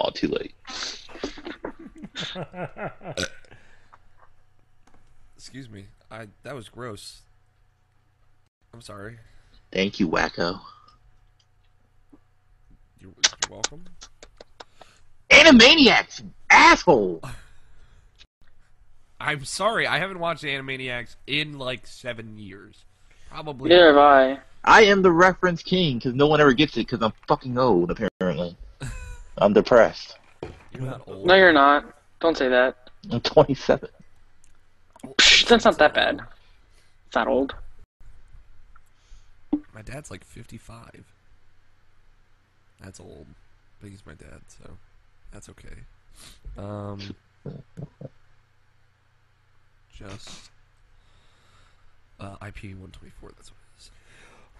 Oh, too late. Excuse me. That was gross. I'm sorry. Thank you, wacko. You're welcome. Animaniacs, asshole! I'm sorry. I haven't watched Animaniacs in like 7 years. Probably. Neither have I. I am the reference king, because no one ever gets it, because I'm fucking old, apparently. I'm depressed. You're not old. No, you're not. Don't say that. I'm 27. Psh, that's not that bad. It's not old. My dad's like 55. That's old. But he's my dad, so that's okay. Just IP 124, that's what it is.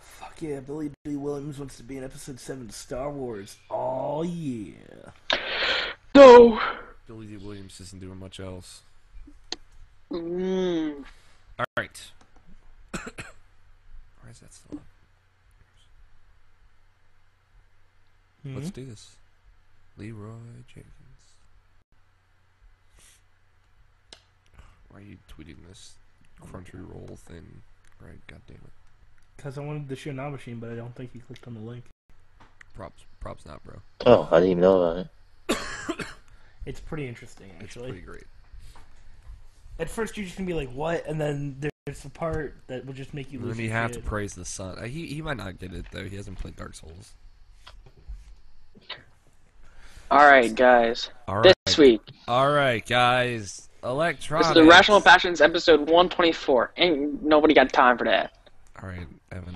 Fuck yeah, Billy D. Williams wants to be in Episode 7 of Star Wars. Oh yeah. No! Billy D. Williams isn't doing much else. Mm. Alright. Why is that still up? Let's do this. Leroy Jenkins. Why are you tweeting this Crunchyroll thing? Right, God damn it. Because I wanted to show Nabashin, but I don't think he clicked on the link. Props not, bro. Oh, I didn't even know about it. It's pretty interesting, It's actually. pretty great. At first, you're just gonna be like, "What?" And then there's the part that will just make you And lose. then you your have shit. to praise the sun. He might not get it though. He hasn't played Dark Souls. Alright, guys. All right. This week, All right, guys. Electronics. this is Irrational Passions episode 124. Ain't nobody got time for that. All right, Evan.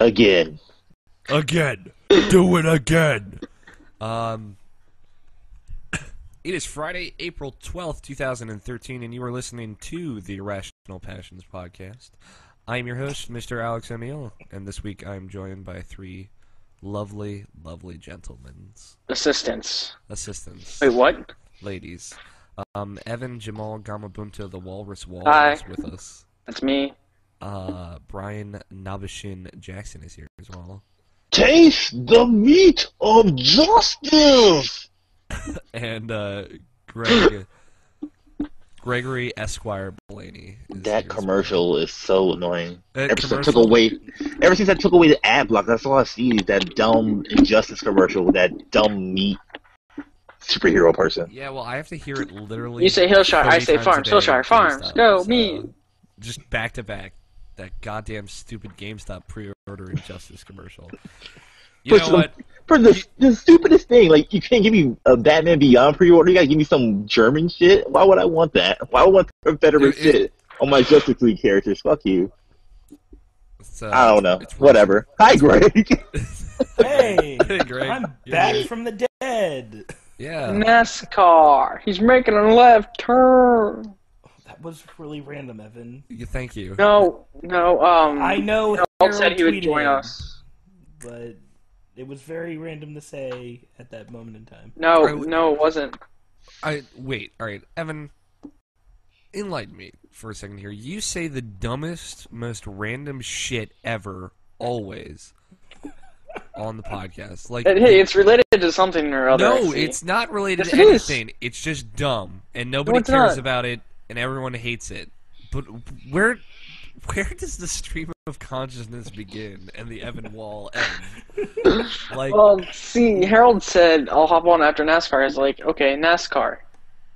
Again. Again. Do it again. It is Friday, April 12th, 2013, and you are listening to the Irrational Passions podcast. I am your host, Mr. Alex O'Neill, and this week I am joined by three lovely, lovely gentlemen. Assistants. Assistants. Wait, what? Ladies. Evan Jamal Gamabunta, the Walrus Wall, Hi. is with us. That's me. Brian Nabashin Jackson is here as well. Taste the meat of justice! And Gregory Esquire Blaney. Is That here as commercial is so annoying. That Ever since I commercial? ever since I took away the ad block, that's all I see is that dumb Injustice commercial with that dumb meat superhero person. Yeah, well, I have to hear it literally. You say Hillshire, 30 I say times a Farms. day Hillshire, at Farms. GameStop, Go, so me. Just back to back. That goddamn stupid GameStop pre-order Injustice commercial. You know what? For the stupidest thing, like, you can't give me a Batman Beyond pre-order, you gotta give me some German shit? Why would I want that? Why would I want Confederate Dude, shit on my Justice League characters? Fuck you. It's, I don't know. it's Whatever. Hi, Greg. Hey, Hey, Greg. I'm You're back good. from the dead. Yeah. NASCAR. He's making a left turn. That was really random, Evan. Thank you. No. I know Harold Harold said he would tweeted join in, us. but it was very random to say at that moment in time. No, it wasn't. Wait. All right, Evan. Enlighten me for a second here. You say the dumbest, most random shit ever, always, on the podcast. Like, Hey, it's related to something or other. no, see. it's not related Yes, to it is. anything. It's just dumb, and nobody it's cares not. about it, and everyone hates it. But where does the stream of consciousness begin and the Evan Wall end? Like, Well, see, Harold said, I'll hop on after NASCAR. I was like, okay, NASCAR.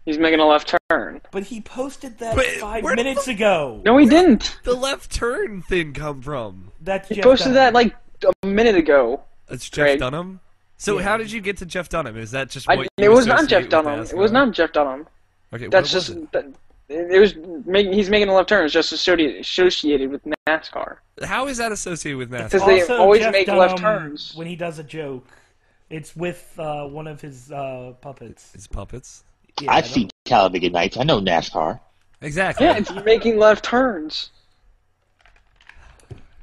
He's making a left turn. But he posted that But 5 where the minutes ago. No, he didn't. the left turn thing come from? That's He Jeff posted that Dunham. like a minute ago. It's Jeff Greg. Dunham. So Yeah. how did you get to Jeff Dunham? Is that just what It you was not associate Jeff with Dunham. It was NASCAR? not Jeff Dunham. Okay, That's what was just it? it was making. He's making a left turn. It's just associated with NASCAR How is that associated with NASCAR? because they Also, always Jeff make Dunham, left turns. when he does a joke. It's with one of his puppets. It's puppets. Yeah, I've seen Talladega Nights. I know NASCAR. Exactly. Yeah, it's making left turns.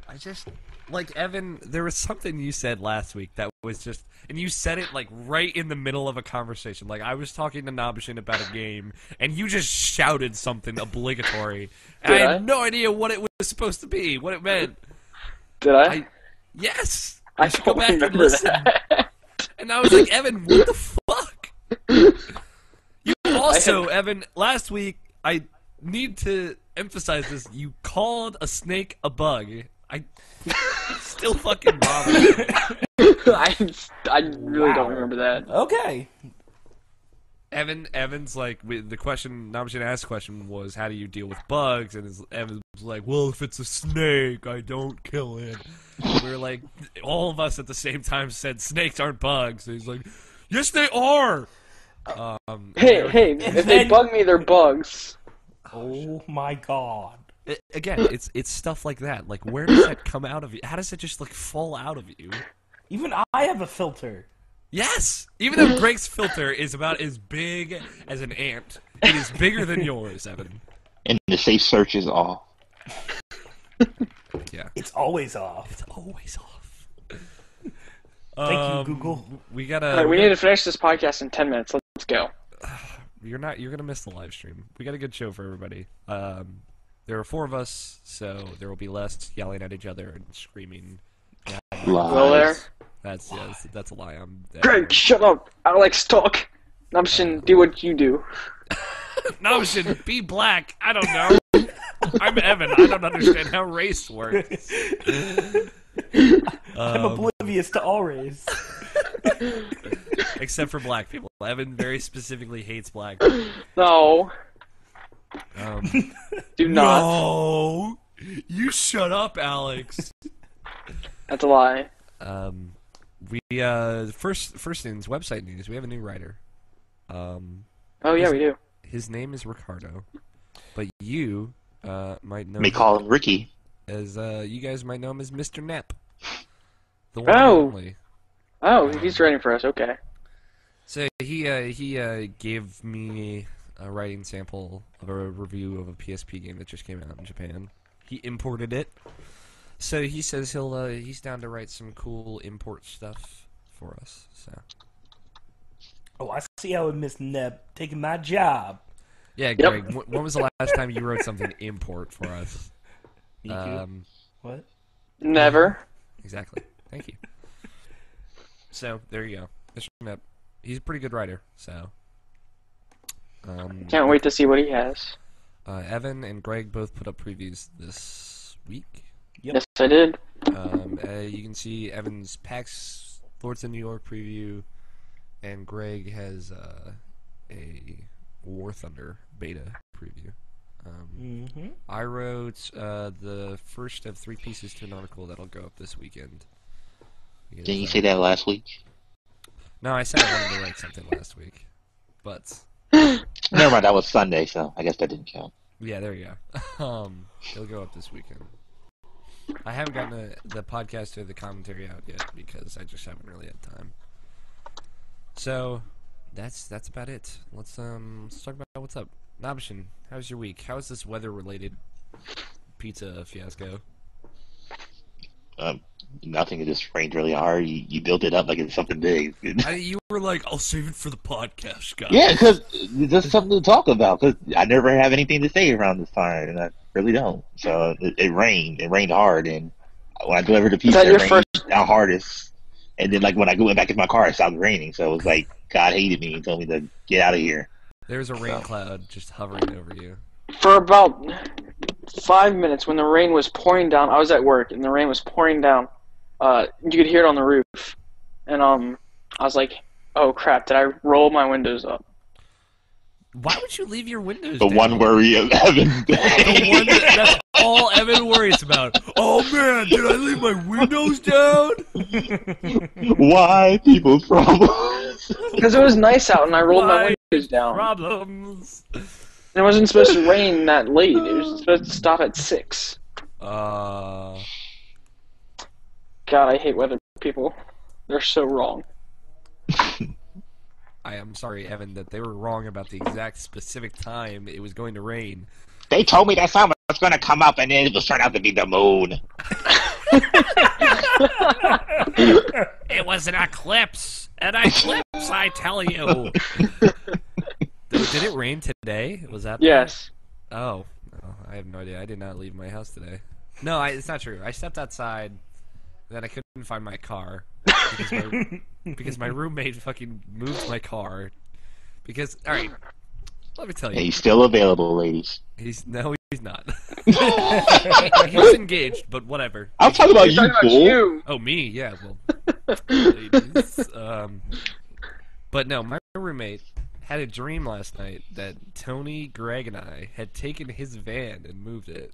I just like Evan. There was something you said last week that was just, and you said it like right in the middle of a conversation. Like I was talking to Nabashin about a game, and you just shouted something obligatory. And I Did had no idea what it was supposed to be, what it meant. Did I? Yes. I You should go don't back and remember listen. that. And I was like, Evan, what the fuck? So, Evan, last week, I need to emphasize this. You called a snake a bug. I still fucking bothered. I really don't remember that. Okay. Evan's like, the question, Namjoon asked question was, how do you deal with bugs? And Evan was like, well, if it's a snake, I don't kill it. And we were like, all of us at the same time said, snakes aren't bugs. And he's like, yes, they are! Hey, if they bug me, they're bugs. Oh my god. Again, it's stuff like that. Like, where does that come out of you? How does it just, like, fall out of you? Even I have a filter. Yes! Even though Greg's filter is about as big as an ant, it is bigger than yours, Evan. And the safe search is off. Yeah. It's always off. It's always off. Thank you, Google. We gotta... Alright, we need to finish this podcast in 10 minutes. Let's go. You're gonna miss the live stream. We got a good show for everybody. There are 4 of us, so there will be less yelling at each other and screaming. Will there? That's a lie. Greg, shut up! Alex, talk! Namjoon, do what you do. Namjoon, be black. I don't know. I'm Evan. I don't understand how race works. I'm oblivious to all race. Except for black people. Evan very specifically hates black people. No. Do not. No! You shut up, Alex. That's a lie. First things, website news. We have a new writer. Oh yeah, we do. His name is Ricardo, but you might know. May call him Ricky. As you guys might know him as Mr. Nep. The one Oh. and only. Oh, he's writing for us. Okay. So he gave me a writing sample of a review of a PSP game that just came out in Japan. He imported it. So he says he's down to write some cool import stuff for us. So. Oh, I see how Miss Neb taking my job. Yeah, Greg. When was the last time you wrote something import for us? What? Never. Exactly. Thank you. So there you go, Mr. Nep. He's a pretty good writer. So. Can't wait to see what he has. Evan and Greg both put up previews this week. Yep. Yes, I did. You can see Evan's PAX Lords of New York preview, and Greg has a War Thunder beta preview. I wrote the first of 3 pieces to an article that'll go up this weekend. Didn't you say that last week? No, I said I wanted to write something last week, but Never mind, that was Sunday, so I guess that didn't count. yeah, there you go. It'll go up this weekend. I haven't gotten the podcast or the commentary out yet because I just haven't really had time. So that's about it. Let's talk about what's up. Namjoon, how's your week? How's this weather-related pizza fiasco? Nothing. It just rained really hard. You built it up like it's something big. You were like, I'll save it for the podcast, guys. Yeah, because there's something to talk about. Because I never have anything to say around this time, and I really don't. So it rained. It rained hard, and when I delivered the pizza, it rained the hardest. And then, like, when I went back in my car, it stopped raining. So it was like God hated me and told me to get out of here. There's a rain cloud just hovering over you. For about 5 minutes, when the rain was pouring down, I was at work, and the rain was pouring down. You could hear it on the roof. And I was like, oh, crap, did I roll my windows up? Why would you leave your windows The down? one worry of Evan. The one that's all Evan worries about. Oh, man, did I leave my windows down? Why people's problems? Because it was nice out, and I rolled my Why windows down. Problems. And it wasn't supposed to rain that late. It was supposed to stop at 6. God, I hate weather people. They're so wrong. I am sorry, Evan, that they were wrong about the exact specific time it was going to rain. They told me that sun was going to come up, and then it was turned out to be the moon. It was an eclipse. An eclipse, I tell you. Did it rain today? Was that? Yes. Oh, no, I have no idea. I did not leave my house today. No, it's not true. I stepped outside, then I couldn't find my car because my roommate fucking moved my car. Because, all right, Let me tell And you. he's still available, ladies. He's not. He's engaged, but whatever. I'm talking about you, fool. You. Oh, me? Yeah, well, ladies. But no, my roommate had a dream last night that Tony, Greg, and I had taken his van and moved it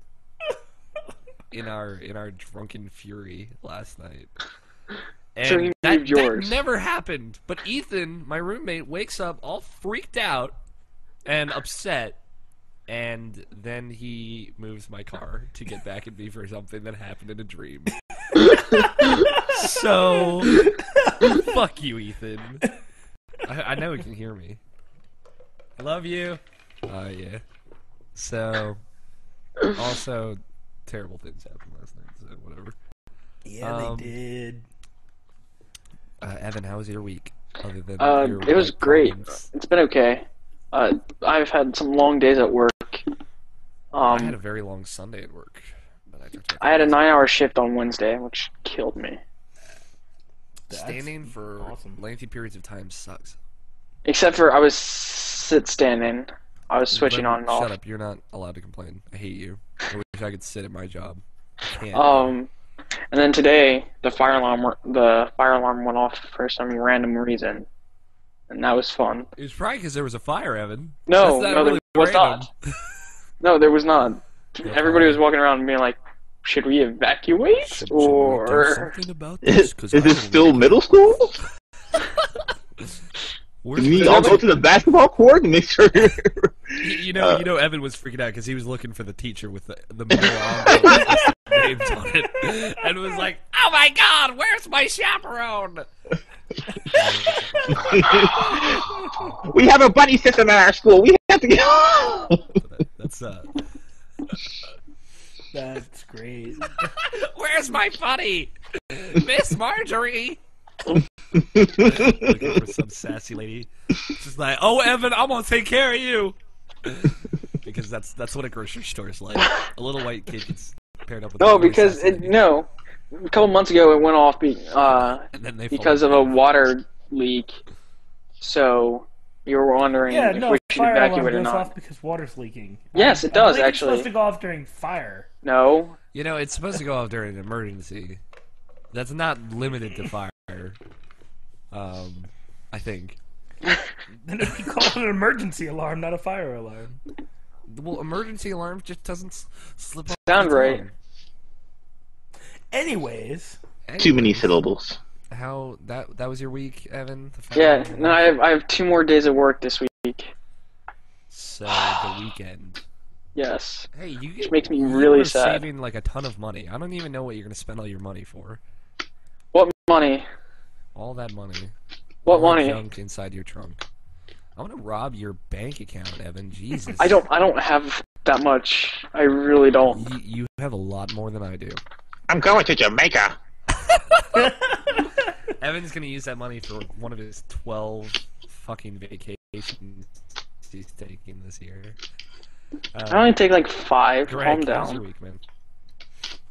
in our drunken fury last night. And So he that moved yours. never happened. But Ethan, my roommate, wakes up all freaked out and upset, and then he moves my car to get back at me for something that happened in a dream. So, fuck you, Ethan. I know he can hear me. I love you. Yeah. So, also, terrible things happened last night, so whatever. Yeah, they did. Evan, how was your week? Other than It was great. problems? It's been okay. I've had some long days at work. I had a very long Sunday at work. But I had a 9-hour shift on Wednesday, which killed me. Standing for awesome. lengthy periods of time sucks. Except for I was standing. I was switching on and off. Shut up! You're not allowed to complain. I hate you. I wish I could sit at my job. I can't. And then today the fire alarm went off for some random reason, and that was fun. It was probably because there was a fire, Evan. No, That's no, really there was random. not. No, there was not. Everybody was walking around and being like, "Should we evacuate?" Should we do or something about this? Is this still middle school? Where's Do we the- all go to the basketball court and make sure? You know, Evan was freaking out because he was looking for the teacher with the middle envelope with the names on it, and was like, "Oh my God, where's my chaperone?" We have a buddy system at our school. We have to go. That's That's great. Where's my buddy, Miss Marjorie? Looking for some sassy lady. She's like, "Oh, Evan, I'm gonna take care of you." Because that's what a grocery store is like. A little white kid gets paired up with. no, a very because sassy lady. a couple months ago it went off And then they because fall of a in love. water leak. So you were wondering Yeah, if no, we should fire alarm evacuate or goes not. off because water's leaking. Yes, it I does, believe actually. It's supposed to go off during fire. No, You know, it's supposed to go off during an emergency. That's not limited to fire. I think. Then it'd be called an emergency alarm, not a fire alarm. Well, emergency alarm just doesn't slip off. Sound the right. tongue. Anyways, Too many syllables. How that was your week, Evan? The yeah, fire no, alarm? I have 2 more days of work this week. So the weekend. Yes. Hey, you Which makes me really are sad. saving like a ton of money. I don't even know what you're gonna spend all your money for. What money? All that money. What All that money? junk inside your trunk. I want to rob your bank account, Evan. Jesus. I don't have that much. I really don't. You have a lot more than I do. I'm going to Jamaica. Evan's gonna use that money for one of his 12 fucking vacations he's taking this year. I only take like 5. Greg, Calm how's your down. week, man?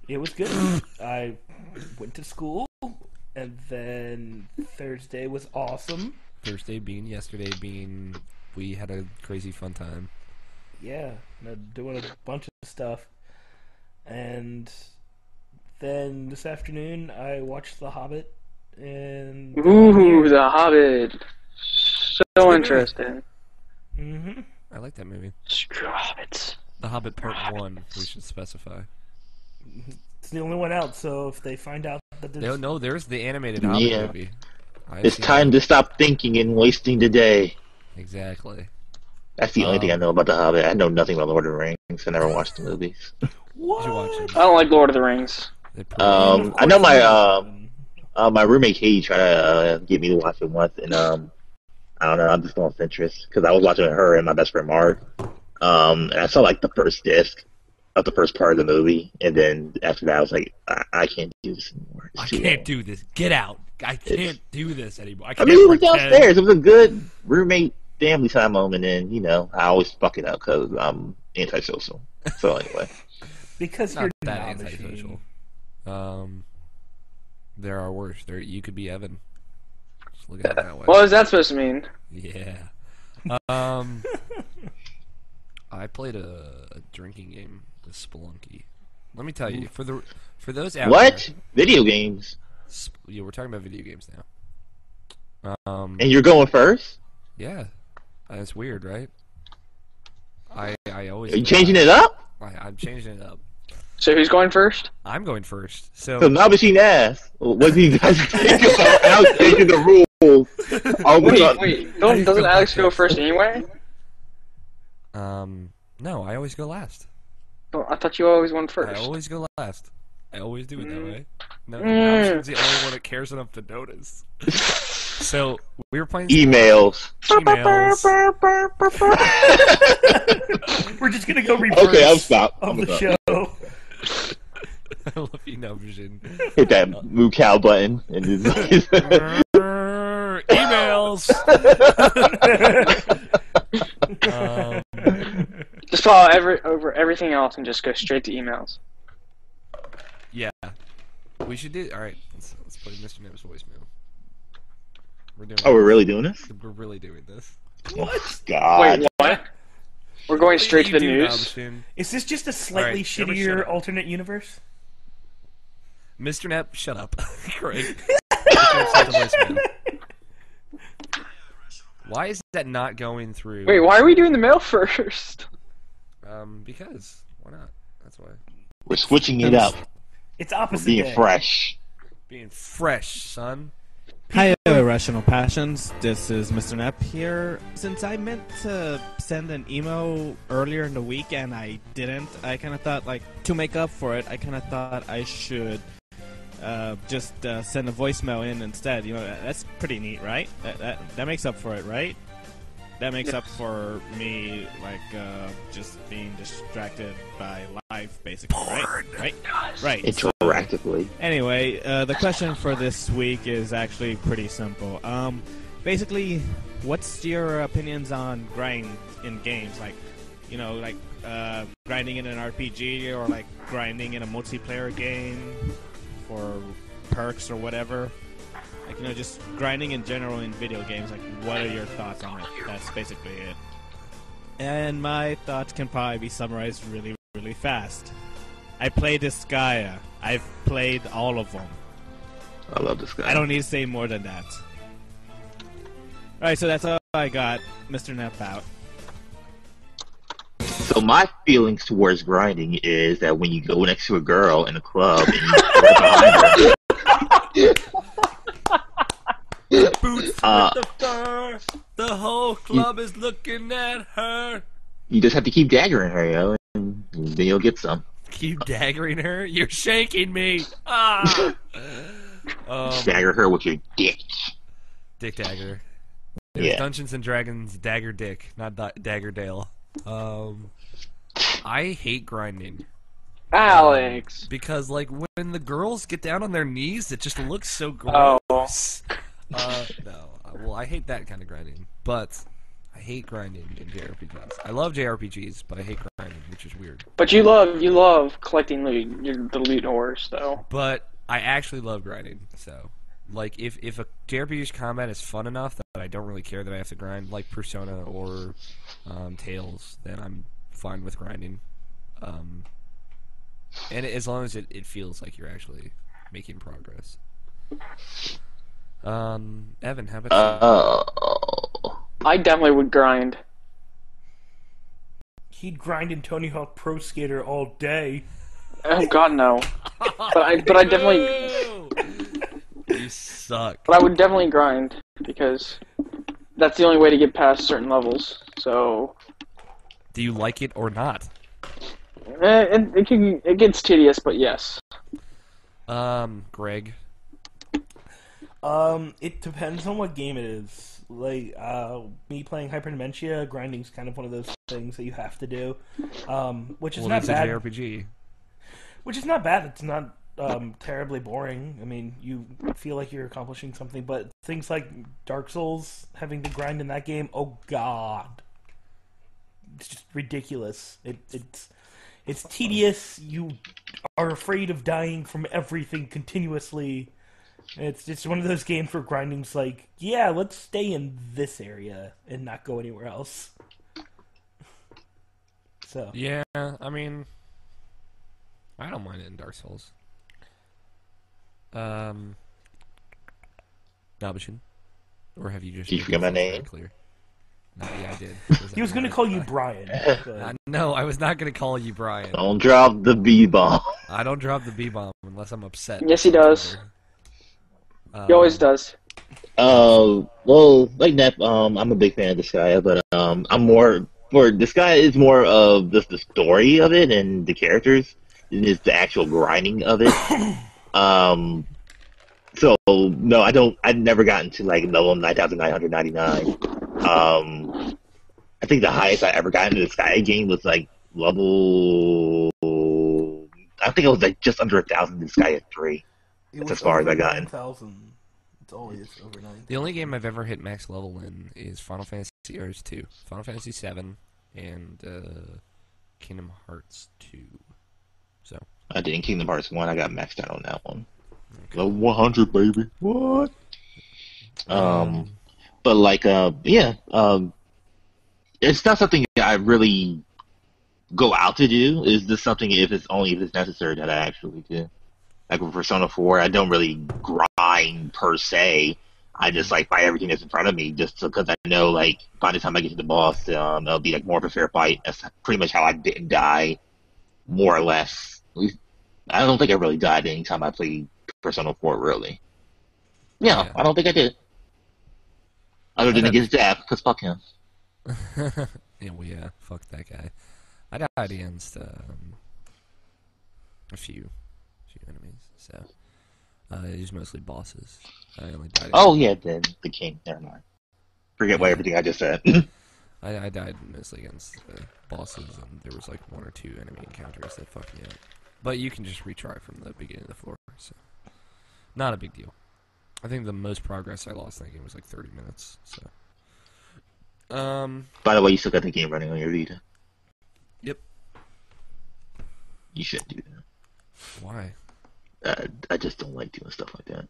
it was good. I went to school, and then Thursday was awesome. Thursday being yesterday being we had a crazy fun time. Yeah, doing a bunch of stuff. And then this afternoon, I watched The Hobbit. And Ooh, The Hobbit. So interesting. Mm-hmm. I like that movie. Screw Hobbits. The Hobbit Part 1, we should specify. It's the only one out, so if they find out that there's... No, there's the animated Hobbit Yeah. movie. I've It's seen time it. to stop thinking and wasting the day. Exactly. That's the only thing I know about The Hobbit. I know nothing about Lord of the Rings. I never watched the movies. You should watch it. I don't like Lord of the Rings. They're pretty- I know my roommate Katie tried to get me to watch it once, and I don't know. I just lost interest because I was watching with her and my best friend Mark. And I saw like the first disc of the first part of the movie, and then after that, I was like, I can't do this anymore. It's I too can't long. do this. Get out. I can't do this anymore. I I can't mean, it was pretend. downstairs. It was a good roommate family time moment, and I always fuck it up because I'm antisocial. So anyway, Because Not you're that not antisocial. There are worse. You could be Evan. Just look at it that way. What was that supposed to mean? Yeah. I played a drinking game with Spelunky. Let me tell you, for those out What? there, Video games? yeah, we're talking about video games now. And you're going first? Yeah, that's weird, right? I always. Are you changing it up? I'm changing it up. So who's going first? I'm going first. So now Machine asked, what do you guys think about Alex changing the rules? Wait, doesn't Alex go first anyway? No, I always go last. Well, I thought you always went first. I always go last. I always do it that way. No, Alex's the only one that cares enough to notice. So we were playing emails. We're just gonna go reverse. Okay, I'll stop. Of the show. I love you now, Vision. Hit that moo cow button and just emails. Just follow over everything else and just go straight to emails. Yeah, we should do. All right, let's play Mr. Nib's voicemail. We're doing. Oh, we're really doing this? We're really doing this. What? God. Wait, what? We're going straight to the news. Is this just a slightly shittier alternate universe? Mr. Knapp, shut up. Craig. Why is that not going through? Wait, why are we doing the mail first? Because why not? That's why. We're switching it up. It's opposite. Being day. fresh. Being fresh, son. Hi, Irrational Passions. This is Mr. Knapp here. Since I meant to send an emo earlier in the week and I didn't, I kind of thought, like, to make up for it, I kind of thought I should just send a voicemail in instead. You know, that's pretty neat, right? That makes up for it, right? That makes up for me, like, just being distracted by life, basically, right? Right. Interactively. Anyway, the question for this week is actually pretty simple. Basically, what's your opinions on grind in games? Like, you know, like grinding in an RPG or like grinding in a multiplayer game for perks or whatever. Like, you know, just grinding in general in video games. Like, what are your thoughts on it? That's basically it. And my thoughts can probably be summarized really, really fast. I played Disgaea. I've played all of them. I love this guy. I don't need to say more than that. Alright, so that's all I got. Mr. Knapp out. So my feelings towards grinding is that when you go next to a girl in a club and you go behind her, Boots with the fur. The whole club is looking at her. you just have to keep daggering her, and then you'll get some. Keep daggering her? You're shaking me. Ah. Dagger her with your dick. Dick Dagger. Yeah. Dungeons and Dragons Dagger Dick, not Dagger Dale. I hate grinding. Alex. Because, like, when the girls get down on their knees, it just looks so gross. No. Well, I hate that kind of grinding. But I hate grinding in JRPGs. I love JRPGs, but I hate grinding, which is weird. But you love collecting loot. You're the loot horse, though. But I actually love grinding, so... Like, if a JRPG's combat is fun enough that I don't really care that I have to grind, like Persona or Tales, then I'm fine with grinding. And as long as it feels like you're actually making progress. Evan, how about you? I definitely would grind. He'd grind in Tony Hawk Pro Skater all day. Oh God, no. But I definitely. You suck. But I would definitely grind because that's the only way to get past certain levels. So. Do you like it or not? It gets tedious, but yes. Greg. It depends on what game it is. Like, me playing Hyperdementia, grinding's kind of one of those things that you have to do. Which is not bad. JRPG. Which is not bad. It's not terribly boring. I mean, you feel like you're accomplishing something, but things like Dark Souls, having to grind in that game, oh god. It's just ridiculous. It's tedious. You are afraid of dying from everything continuously. It's just one of those games where grinding's like, yeah, let's stay in this area and not go anywhere else. So Yeah, I mean, I don't mind it in Dark Souls. Nabashin? Or have you just... Did you forget my name? Clear? No, yeah, I did. he was going to call you Brian. But... no, I was not going to call you Brian. Don't drop the B-bomb. I don't drop the B-bomb unless I'm upset. Yes, he does. He always does. Well, like that, I'm a big fan of Disgaea, but I'm more for Disgaea is more of just the story of it and the characters than is the actual grinding of it. So no, I don't. I've never gotten to like level 9,999. I think the highest I ever got into the Disgaea game was like level. I think it was like just under 1,000 in Disgaea 3. That's as far as I got. 9,000. It's always over 9,000. The only game I've ever hit max level in is Final Fantasy 2, Final Fantasy 7, and Kingdom Hearts 2. So I did in Kingdom Hearts 1. I got maxed out on that one. Okay. Level 100, baby. What? But like, it's not something that I really go out to do. It's just something if it's necessary that I actually do. Like with Persona 4, I don't really grind per se. I just like buy everything that's in front of me, just because I know like by the time I get to the boss, it'll be like more of a fair fight. That's pretty much how I didn't die, more or less. At least, I don't think I really died any time I played Persona 4, really. Yeah, I don't think I did. Other than against Dab, because fuck him. Yeah, fuck that guy. I died against a few enemies, so it was mostly bosses. I only died. Yeah, the king. Never mind. Forget what everything I just said. I died mostly against bosses, and there was like 1 or 2 enemy encounters that fucked me up. But you can just retry from the beginning of the floor, so not a big deal. I think the most progress I lost in that game was like 30 minutes. So. By the way, you still got the game running on your Vita. Yep. You should do that. Why? I just don't like doing stuff like that.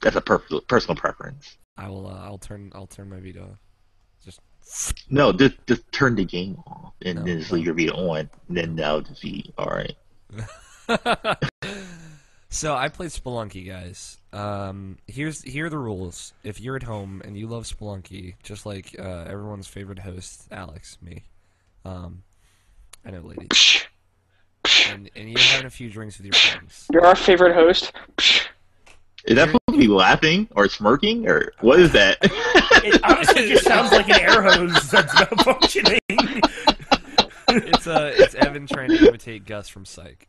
That's a personal preference. I'll turn my Vita off. Just just turn the game off and then just leave your Vita on. And then that'll just be all right. So I played Spelunky, guys. Here are the rules. If you're at home and you love Spelunky, just like everyone's favorite host, Alex, me. I know, ladies. And you're having a few drinks with your friends. You're our favorite host. Is that supposed to be laughing or smirking or what is that? It honestly just sounds like an air hose that's not functioning. It's Evan trying to imitate Gus from Psych.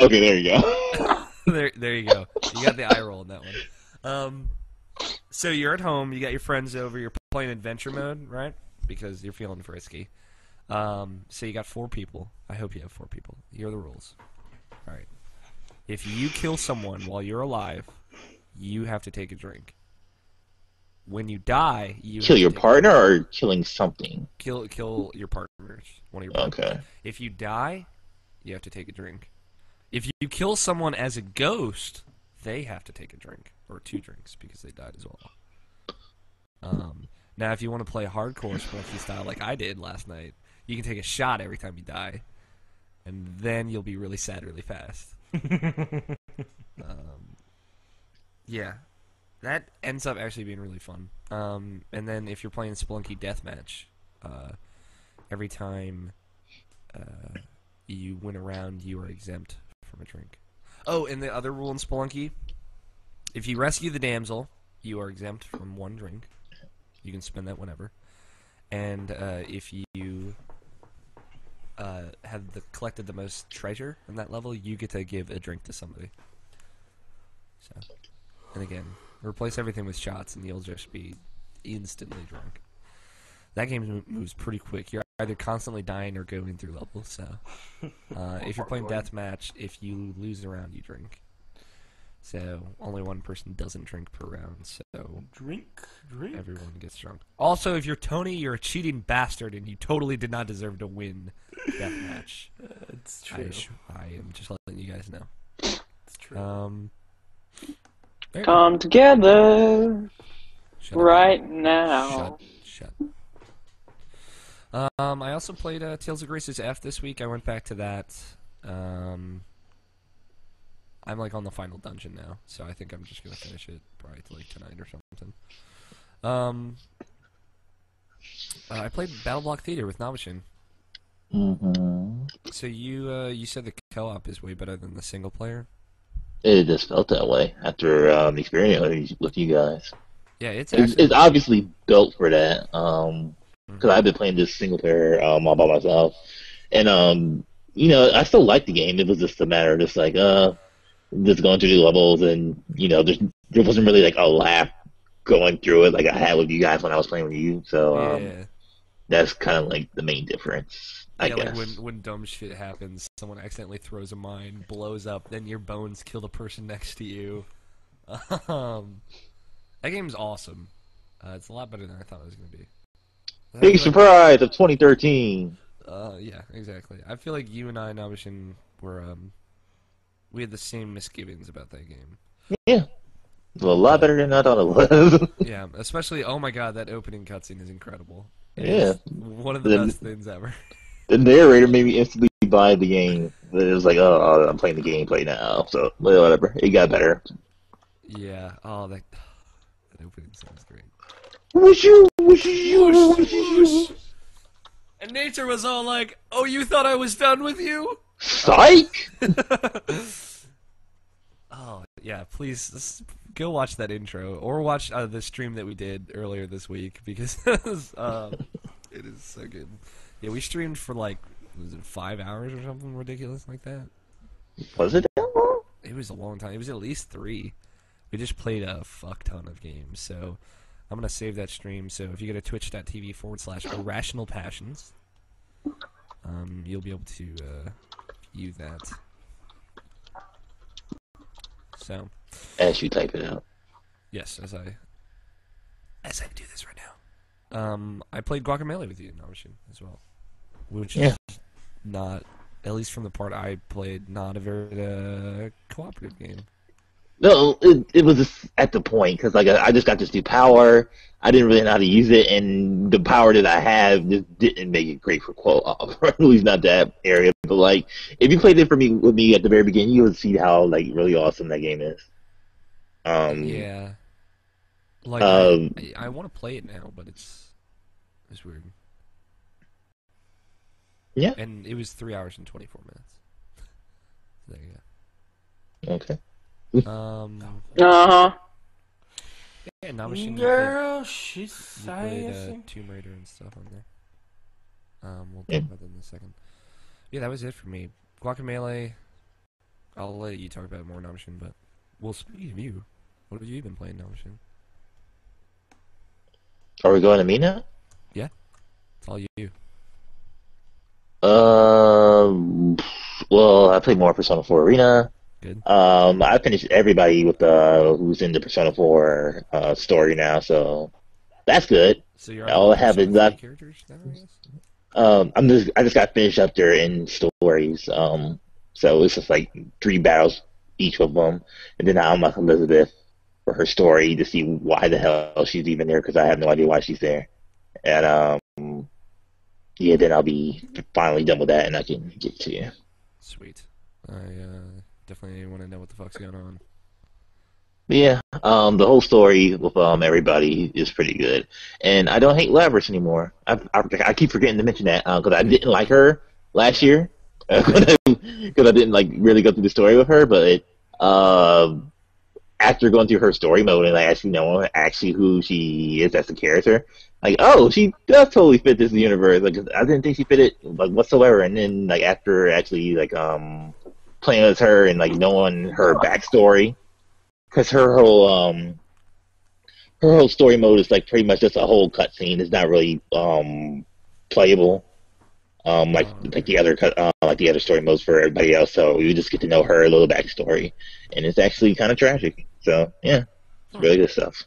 Okay, there you go. there you go. You got the eye roll in that one. So you're at home, you got your friends over, you're playing adventure mode, right? Because you're feeling frisky. So you got 4 people. I hope you have 4 people. Here are the rules. Alright. If you kill someone while you're alive, you have to take a drink. When you die, you kill your partner or killing something? Kill your partners. One of your partners. Okay. If you die, you have to take a drink. If you kill someone as a ghost, they have to take a drink. Or 2 drinks, because they died as well. Now, if you want to play hardcore Spelunky style like I did last night, you can take a shot every time you die. And then you'll be really sad really fast. Yeah. That ends up actually being really fun. And then if you're playing Spelunky Deathmatch, every time you win a round, you are exempt from a drink. Oh, and the other rule in Spelunky, if you rescue the damsel, you are exempt from 1 drink. You can spend that whenever. And if you have collected the most treasure in that level, you get to give a drink to somebody. So, and again, replace everything with shots, and you'll just be instantly drunk. That game moves pretty quick. You're either constantly dying or going through levels. So, if you're playing deathmatch, if you lose a round, you drink. So only 1 person doesn't drink per round. So drink. Everyone gets drunk. Also, if you're Tony, you're a cheating bastard, and you totally did not deserve to win that match. It's true. I am just letting you guys know. It's true. Come together right now. Shut. I also played Tales of Grace's F this week. I went back to that. I'm like on the final dungeon now, so I think I'm just gonna finish it probably like tonight or something. I played Battle Block Theater with Navashin. So you said the co-op is way better than the single player. It just felt that way after the experience with you guys. Yeah, it's obviously built for that. Because I've been playing this single player all by myself, and I still like the game. It was just a matter of just like just going through the levels, and there wasn't really like a laugh going through it like I had with you guys when I was playing with you. So that's kind of like the main difference, I guess. Like when dumb shit happens, someone accidentally throws a mine, blows up, then your bones kill the person next to you. That game's awesome. It's a lot better than I thought it was going to be. Big surprise of 2013. Yeah, exactly. I feel like you and I, Nabishin, we had the same misgivings about that game. Yeah. Well, a lot better than I thought it was. Yeah, especially, oh my god, that opening cutscene is incredible. It's one of the best things ever. The narrator made me instantly buy the game. It was like, oh, I'm playing the gameplay now, so whatever. It got better. Yeah, that opening sounds great. Whoosh, whoosh. And nature was all like, oh, you thought I was done with you? Psych! Oh, yeah, please go watch that intro, or watch the stream that we did earlier this week, because it is so good. Yeah, we streamed for was it 5 hours or something ridiculous like that? Was it that long? It was a long time. It was at least 3. We just played a fuck ton of games, so I'm going to save that stream, so if you go to twitch.tv/IrrationalPassions, you'll be able to view that. So, as you type it out. Yes, as I do this right now. I played Guacamelee with you in Navashin as well, which is not, at least from the part I played, not a very cooperative game. No, it was just at the point, because I just got this new power. I didn't really know how to use it, and the power that I have just didn't make it great for co-op. At least not that area. But if you played it with me at the very beginning, you would see how really awesome that game is. Yeah. I want to play it now, but it's weird. Yeah. And it was 3 hours and 24 minutes. There you go. Okay. Yeah, Navashin. Girl, she's played Tomb Raider and stuff on there. We'll talk about that in a second. Yeah, that was it for me. Guacamelee. I'll let you talk about it more, Navashin, but speaking of you, what have you been playing, Navashin? Are we going to me now? Yeah, it's all you. Well, I played more Persona 4 Arena. Good. I finished everybody with who's in the Persona 4 story now, so that's good. So you're all I have is left. Characters now, I guess? I just got finished up there in stories. So it's just 3 battles each of them, and then I'm with Elizabeth for her story to see why the hell she's even there, because I have no idea why she's there. And then I'll be finally done with that, and I can get to you. Sweet. I definitely want to know what the fuck's going on. Yeah, the whole story with everybody is pretty good, and I don't hate Labyrinth anymore. I keep forgetting to mention that because I didn't like her last year because I didn't really go through the story with her. But after going through her story mode and I actually know who she is as a character, she does totally fit this universe. I didn't think she fit it whatsoever, and then after actually playing as her and knowing her backstory. Because her whole story mode is pretty much just a whole cutscene. It's not really playable, the other story modes for everybody else. So you just get to know her little backstory, and it's actually kind of tragic. So yeah, it's really good stuff.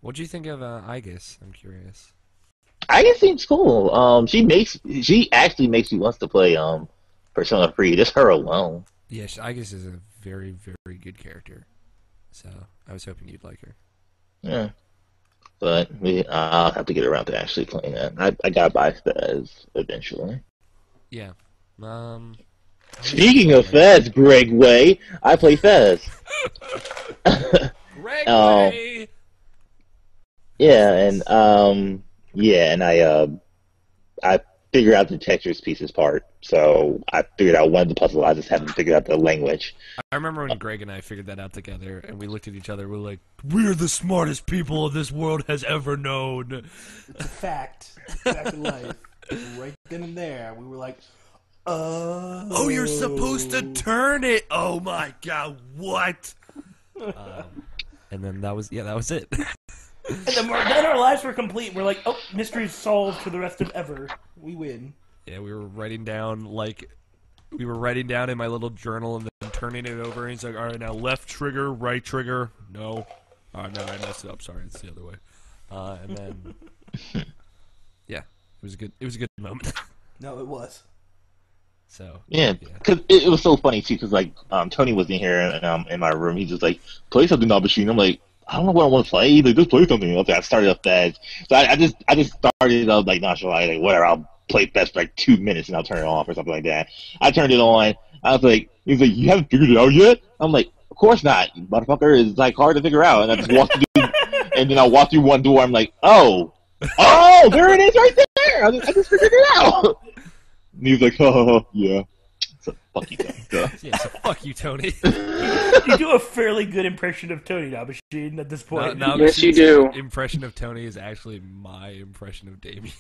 What do you think of Aegis? I'm curious. Aegis seems cool. She actually makes you want to play Persona 3. Just her alone. Yes, Aegis is a very, very good character. So I was hoping you'd like her. Yeah. But I'll have to get around to actually playing that. I gotta buy Fez eventually. Yeah. Speaking of Fez, Greg Way, I play Fez. Greg Way. Yeah, and I figured out the Tetris pieces part. So I figured out one of the puzzles. I just haven't figured out the language. I remember when Greg and I figured that out together, and we looked at each other. We're like, "We're the smartest people this world has ever known." It's a fact. Fact of life. Right then and there, we were like, "Oh, you're supposed to turn it. Oh my god, what?" And then that was it. And then our lives were complete. We're like, "Oh, mystery's solved for the rest of ever. We win." Yeah, we were writing down in my little journal and then turning it over. And he's like, "All right, now left trigger, right trigger. No, no, I messed it up. Sorry, it's the other way." And then, yeah, it was a good moment. No, it was. So yeah, because it was so funny too. Because like Tony was in here and in my room, he's just like, "Play something, machine." I'm like, I don't know what I want to play. Like, just play something. Okay, I started up Fez. So I just started up like nonchalant, like whatever. I'll play Fez for like 2 minutes and I'll turn it off or something like that. I turned it on. I was like, he's like, "You haven't figured it out yet?" I'm like, "Of course not, motherfucker. It's like hard to figure out." And I just walked through, and then I walked through one door. I'm like, oh, there it is right there. I just figured it out. And he was like, "Oh, yeah." So fuck you, Tony. Yeah, so fuck you, Tony. You do a fairly good impression of Tony now, Machine, at this point. Yes, you do. Impression of Tony is actually my impression of Damien.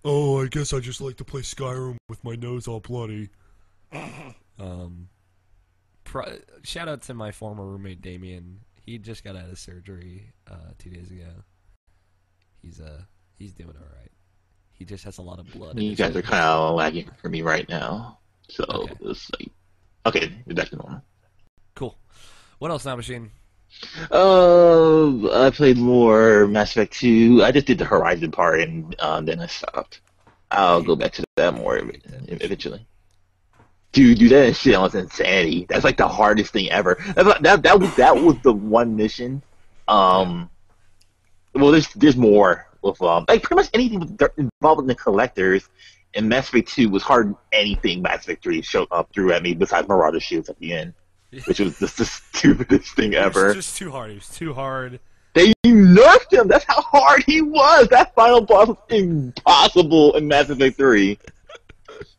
Oh, I guess I just like to play Skyrim with my nose all bloody. Shout out to my former roommate Damien. He just got out of surgery 2 days ago. He's doing all right. He just has a lot of blood. You guys are kind of lagging for me right now, so okay. It's like, okay, you're back to normal. Cool. What else now, Machine? I played more Mass Effect 2. I just did the Horizon part, and then I stopped. I'll go back to that more eventually. Dude, that shit was insanity. That's like the hardest thing ever. That was the one mission. Well, there's more with like pretty much anything involved in the collectors. And Mass Effect 2 was hard than anything Mass Effect 3 threw at me besides Marauder shields at the end, which was just the stupidest thing ever. It was just too hard. It was too hard. They nerfed him. That's how hard he was. That final boss was impossible in Mass Effect 3.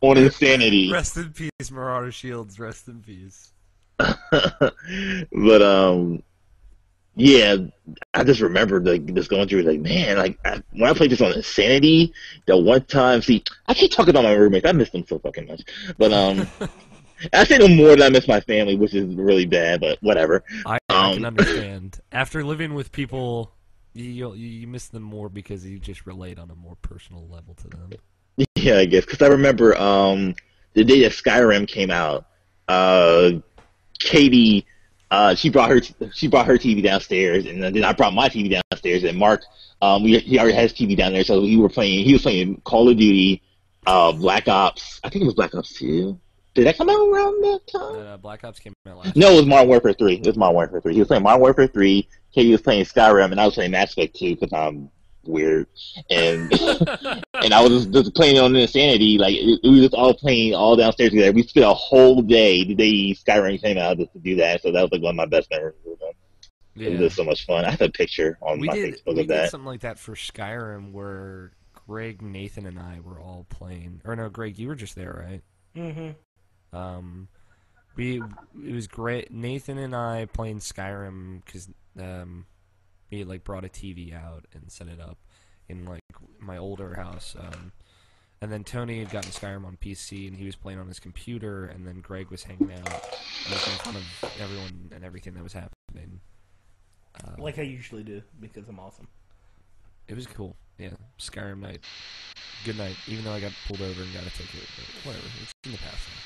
On insanity. Rest in peace, Marauder shields. Rest in peace. But yeah, I just remember like just going through like, man, like when I played this on Insanity, the one time, see, I keep talking about my roommates. I miss them so fucking much. But I say no more than I miss my family, which is really bad. But whatever. I can understand. After living with people, you miss them more because you just relate on a more personal level to them. Yeah, I guess because I remember the day that Skyrim came out, Katie. She brought her TV downstairs, and then I brought my TV downstairs. And Mark, he already has TV down there, so he was playing Call of Duty, Black Ops. I think it was Black Ops 2. Did that come out around that time? Black Ops came out last. No, it was Modern Warfare 3. He was playing Modern Warfare 3. Katie was playing Skyrim, and I was playing Mass Effect 2 because I'm weird, and and I was just playing on Insanity. Like we were just all playing all downstairs together. We spent a whole day the day Skyrim came out just to do that. So that was like one of my best memories of them. Yeah. It was just so much fun. I have a picture on my Facebook of that. We did something like that for Skyrim where Greg, Nathan, and I were all playing. Or no, Greg, you were just there, right? Mm-hmm. It was great. Nathan and I playing Skyrim because he like brought a TV out and set it up in like my older house. And then Tony had gotten Skyrim on PC and he was playing on his computer. And then Greg was hanging out, making fun of everyone and everything that was happening. Like I usually do because I'm awesome. It was cool. Yeah, Skyrim night. Good night. Even though I got pulled over and got a ticket, but whatever. It's in the past now.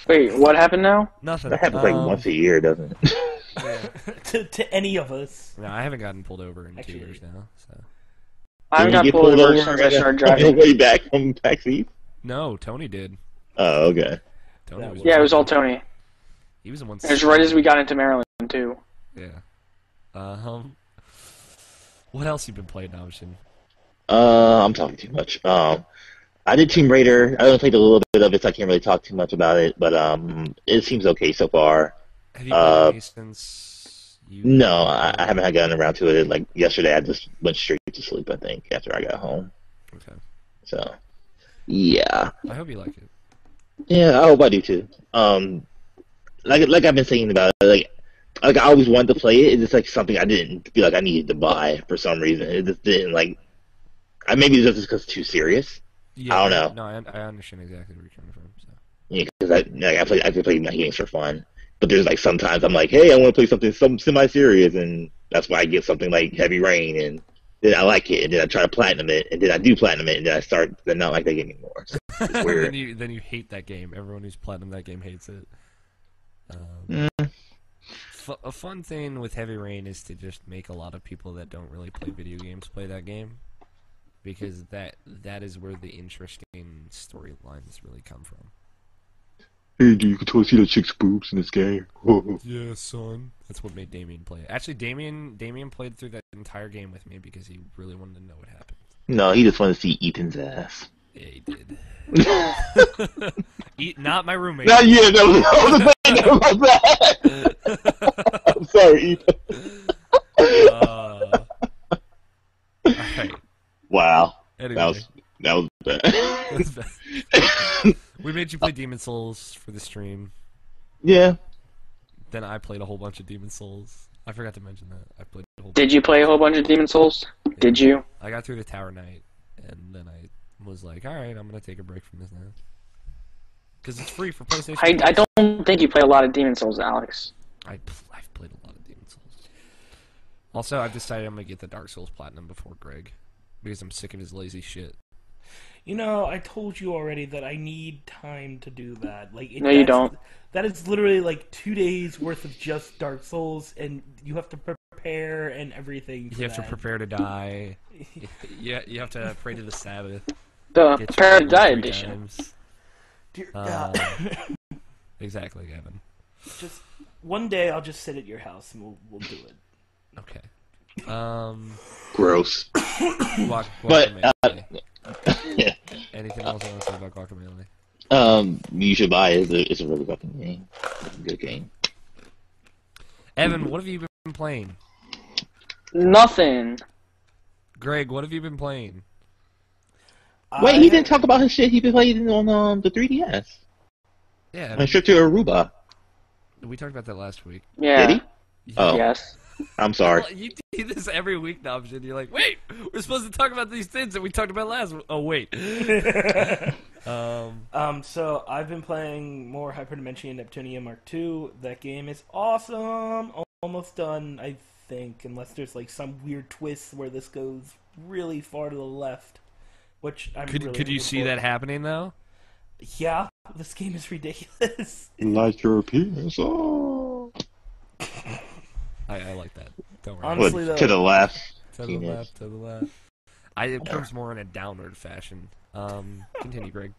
Wait, what happened now? Nothing. That happens like once a year, doesn't it? Yeah. to any of us. No, I haven't gotten pulled over in 2 years now. So I haven't got pulled over since I started driving. Way back from backseat? No, Tony did. Oh, okay. Tony was it was all Tony. He was the one. It was right as we got into Maryland too. Yeah. What else you been playing, Option? I'm talking too much. I did Tomb Raider. I only played a little bit of it, so I can't really talk too much about it. But it seems okay so far. Have you played any since you? No, I haven't gotten around to it. Like yesterday, I just went straight to sleep. I think after I got home. Okay. So, yeah. I hope you like it. Yeah, I hope I do too. Like I've been saying about it, like I always wanted to play it. It's just like something I didn't feel like I needed to buy for some reason. It just didn't like. Maybe it's just because it's too serious. Yeah, I don't know. No, I understand exactly where you're coming from. So. Yeah, because I play my games for fun, but there's like sometimes I'm like, hey, I want to play something semi-serious, and that's why I get something like Heavy Rain, and then I like it, and then I try to platinum it, and then I do platinum it, and then I start to not like that game anymore. So it's weird. then you hate that game. Everyone who's platinum that game hates it. A fun thing with Heavy Rain is to just make a lot of people that don't really play video games play that game, because that is where the interesting storylines really come from. Hey, do you can totally see the chick's boobs in this game? Yeah, son. That's what made Damien play it. Actually, Damien played through that entire game with me because he really wanted to know what happened. No, he just wanted to see Ethan's ass. Yeah, he did. Not my roommate. Not yet. No, the thing about that. I'm sorry, Ethan. Alright. Wow. Anyway. That was bad. We made you play Demon Souls for the stream. Yeah. Then I played a whole bunch of Demon Souls. I forgot to mention that. I played a whole Did you play a whole bunch of Demon Souls? Yeah. Did you? I got through the Tower Knight, and then I was like, alright, I'm going to take a break from this now. Because it's free for PlayStation. I don't think you play a lot of Demon Souls, Alex. I've played a lot of Demon Souls. Also, I've decided I'm going to get the Dark Souls Platinum before Greg, because I'm sick of his lazy shit. You know, I told you already that I need time to do that. No, you don't. That is literally like 2 days worth of just Dark Souls, and you have to prepare and everything. You have to prepare to die. You have to pray to the Sabbath. The Prepare to Die edition. Dear God. Exactly, Gavin. Just one day, I'll just sit at your house and we'll do it. Okay. Gross. Guacamole. Yeah. Anything else I want to say about Guacamole? You should buy it. It's a really fucking game. It's a good game. Evan, what have you been playing? Nothing. Greg, what have you been playing? Wait, he didn't talk about his shit he's been playing on the 3DS. Yeah. On Trip to Aruba. We talked about that last week. Yeah. Did he? Oh. Yes. I'm sorry. Well, you do this every week now, and you're like, wait, we're supposed to talk about these things that we talked about last week. Oh, wait. So I've been playing more Hyperdimension Neptunia Mark II. That game is awesome. Almost done, I think, unless there's like some weird twist where this goes really far to the left. Which I'm really could you see that happening though? Yeah, this game is ridiculous. Like your penis. Oh. I like that. Don't worry. Honestly, though, to the left. To the left. To the left. It comes more in a downward fashion. Continue, Greg.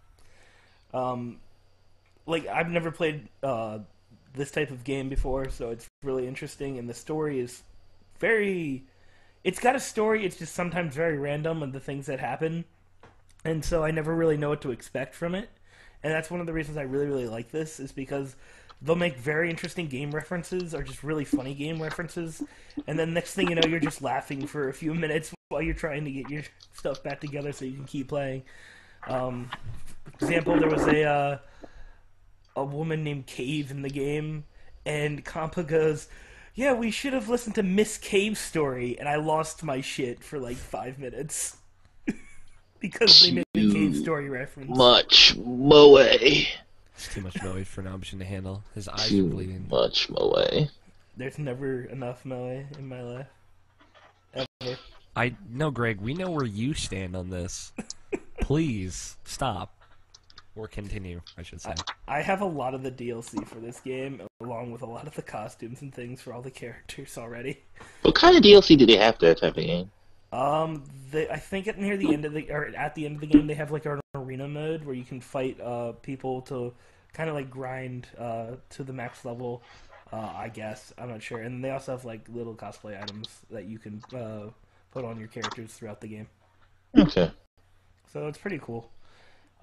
Like I've never played this type of game before, so it's really interesting, and the story is very. It's got a story. It's just sometimes very random and the things that happen, and so I never really know what to expect from it. And that's one of the reasons I really, really like this, is because they'll make very interesting game references or just really funny game references, and then next thing you know, you're just laughing for a few minutes while you're trying to get your stuff back together so you can keep playing. For example, there was a woman named Cave in the game, and Compa goes, "Yeah, we should have listened to Miss Cave's story," and I lost my shit for like 5 minutes. Because they made a Cave story reference. Much moe. It's too much moe for Nobshin to handle. His eyes are bleeding. Much moe. There's never enough moe in my life. Ever. No, Greg, we know where you stand on this. Please, stop. Or continue, I should say. I have a lot of the DLC for this game, along with a lot of the costumes and things for all the characters already. What kind of DLC do they have for that type of game? I think at the end of the game, they have like an arena mode where you can fight people to kind of like grind to the max level. I guess. I'm not sure. And they also have like little cosplay items that you can put on your characters throughout the game. Okay. So it's pretty cool.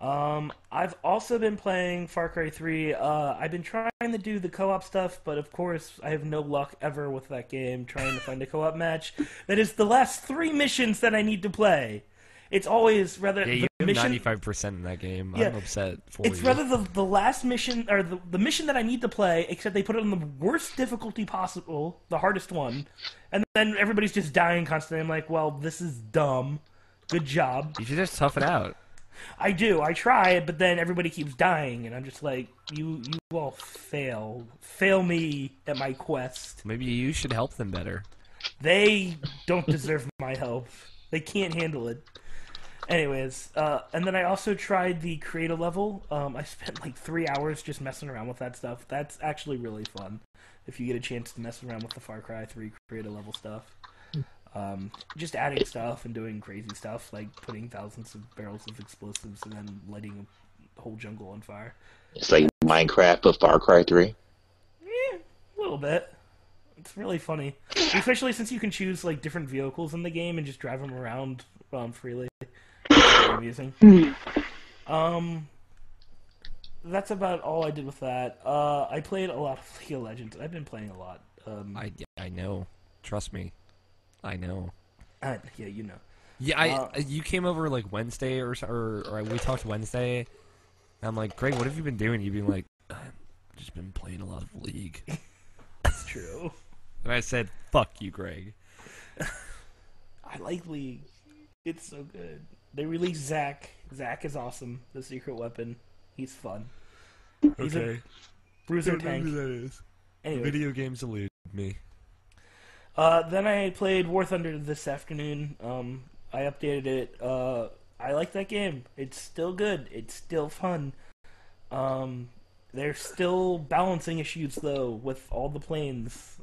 I've also been playing Far Cry 3. I've been trying to do the co-op stuff, but of course I have no luck ever with that game trying to find a co-op match. That is the last 3 missions that I need to play. It's always rather you the have mission 95% in that game. Yeah, I'm upset for you. it's rather the last mission or the mission that I need to play, except they put it on the worst difficulty possible, the hardest one, and then everybody's just dying constantly. I'm like, well, this is dumb. Good job. You should just tough it out. I do. I try, but then everybody keeps dying, and I'm just like, you all fail. Fail me at my quest. Maybe you should help them better. They don't deserve my help. They can't handle it. Anyways, and then I also tried the creator level. I spent like 3 hours just messing around with that stuff. That's actually really fun if you get a chance to mess around with the Far Cry 3 creator level stuff. Just adding stuff and doing crazy stuff, like putting thousands of barrels of explosives and then lighting a whole jungle on fire. It's like Minecraft but Far Cry 3. A little bit. It's really funny, especially since you can choose like different vehicles in the game and just drive them around freely. It's really amusing. That's about all I did with that. I played a lot of League of Legends. I've been playing a lot. I know. Trust me. I know. Yeah, you know. Yeah, you came over like Wednesday or we talked Wednesday. I'm like, Greg, what have you been doing? You've been like, I've just been playing a lot of League. That's true. And I said, fuck you, Greg. I like League. It's so good. They released Zac. Zac is awesome. The secret weapon. He's fun. He's a bruiser tank. Who that is. Anyway. Video games elude me. Then I played War Thunder this afternoon. I updated it. I like that game. It's still good. It's still fun. There's still balancing issues, though, with all the planes.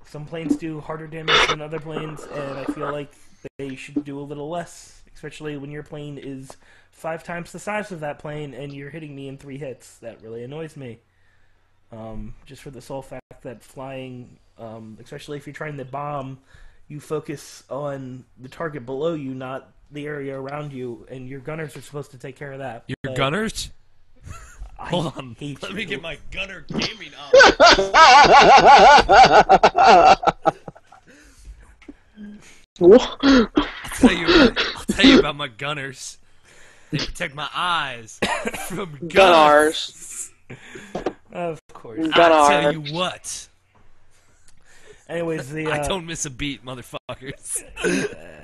Some planes do harder damage than other planes, and I feel like they should do a little less, especially when your plane is 5 times the size of that plane and you're hitting me in 3 hits. That really annoys me. Just for the sole fact that flying, especially if you're trying to bomb, you focus on the target below you, not the area around you, and your gunners are supposed to take care of that. Your gunners? Hold on. Let me get my gunner gaming on. I'll tell you about my gunners. They protect my eyes from Gunnars. Of course. I'll tell you what. Anyways, I don't miss a beat, motherfuckers.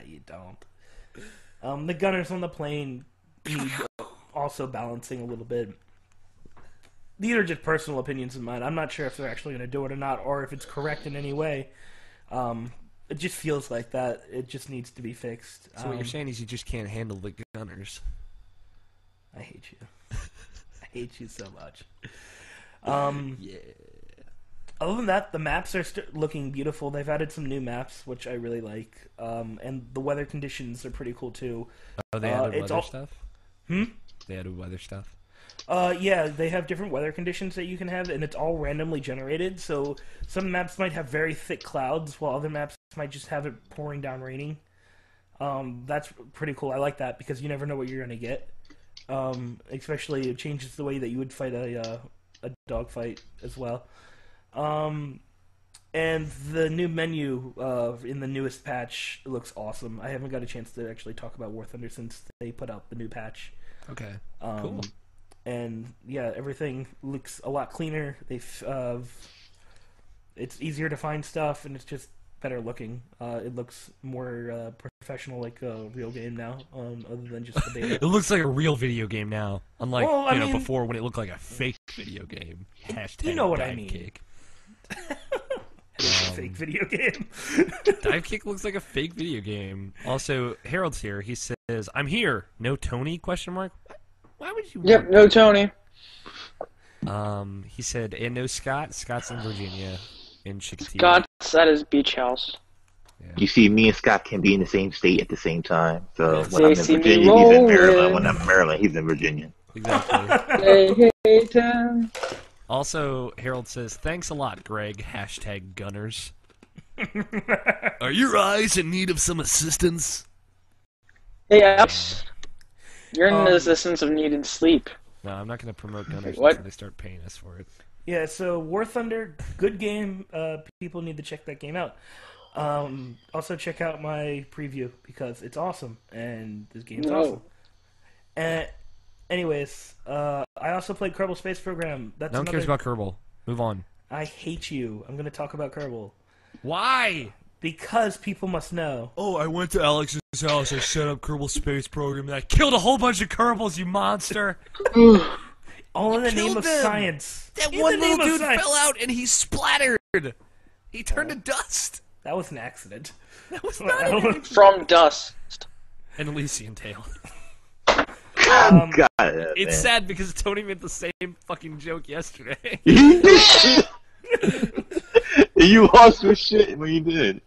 You don't. The gunners on the plane need also balancing a little bit. These are just personal opinions of mine. I'm not sure if they're actually going to do it or not, or if it's correct in any way. It just feels like that. It just needs to be fixed. So what you're saying is you just can't handle the gunners. I hate you. I hate you so much. Yeah. Other than that, the maps are looking beautiful. They've added some new maps, which I really like. And the weather conditions are pretty cool, too. Oh, they added weather stuff? Hmm? They added weather stuff? Yeah, they have different weather conditions that you can have, and it's all randomly generated. So some maps might have very thick clouds, while other maps might just have it pouring down raining. That's pretty cool. I like that because you never know what you're going to get. Especially it changes the way that you would fight a dogfight as well. And the new menu in the newest patch looks awesome. I haven't got a chance to actually talk about War Thunder since they put out the new patch. Okay, cool. And yeah, everything looks a lot cleaner. It's easier to find stuff, and it's just better looking. It looks more professional, like a real game now, other than just the beta. It looks like a real video game now, unlike before when it looked like a fake video game. Hashtag you know what I mean. Kick. Fake video game. Dive Kick looks like a fake video game. Also, Harold's here. He says, "I'm here. No Tony?" ? Why would you? Yep, no Tony. He said, and no Scott. Scott's in Virginia, in Chicotee. Scott's at his beach house. Yeah. You see, me and Scott can be in the same state at the same time. So Yes, when I'm in they see me Virginia, he's in Maryland. rolling. When I'm in Maryland, he's in Virginia. Exactly. Hey, Tom. Also, Harold says, thanks a lot, Greg. Hashtag Gunners. Are your eyes in need of some assistance? Hey, Alex. You're in the assistance of needed sleep. No, I'm not going to promote Gunners What? until they start paying us for it. Yeah, so War Thunder, good game. People need to check that game out. Also, check out my preview because it's awesome, and this game's awesome. And anyways, I also played Kerbal Space Program. No one cares about Kerbal. Move on. I hate you. I'm going to talk about Kerbal. Why? Because people must know. Oh, I went to Alex's house, I set up Kerbal Space Program, and I killed a whole bunch of Kerbals, you monster! All in the name of them. science. That one little dude fell out and he splattered! He turned to dust! That was an accident. That was not From dust. An Elysian Tale. God, It's sad because Tony made the same fucking joke yesterday. You lost your shit when you did.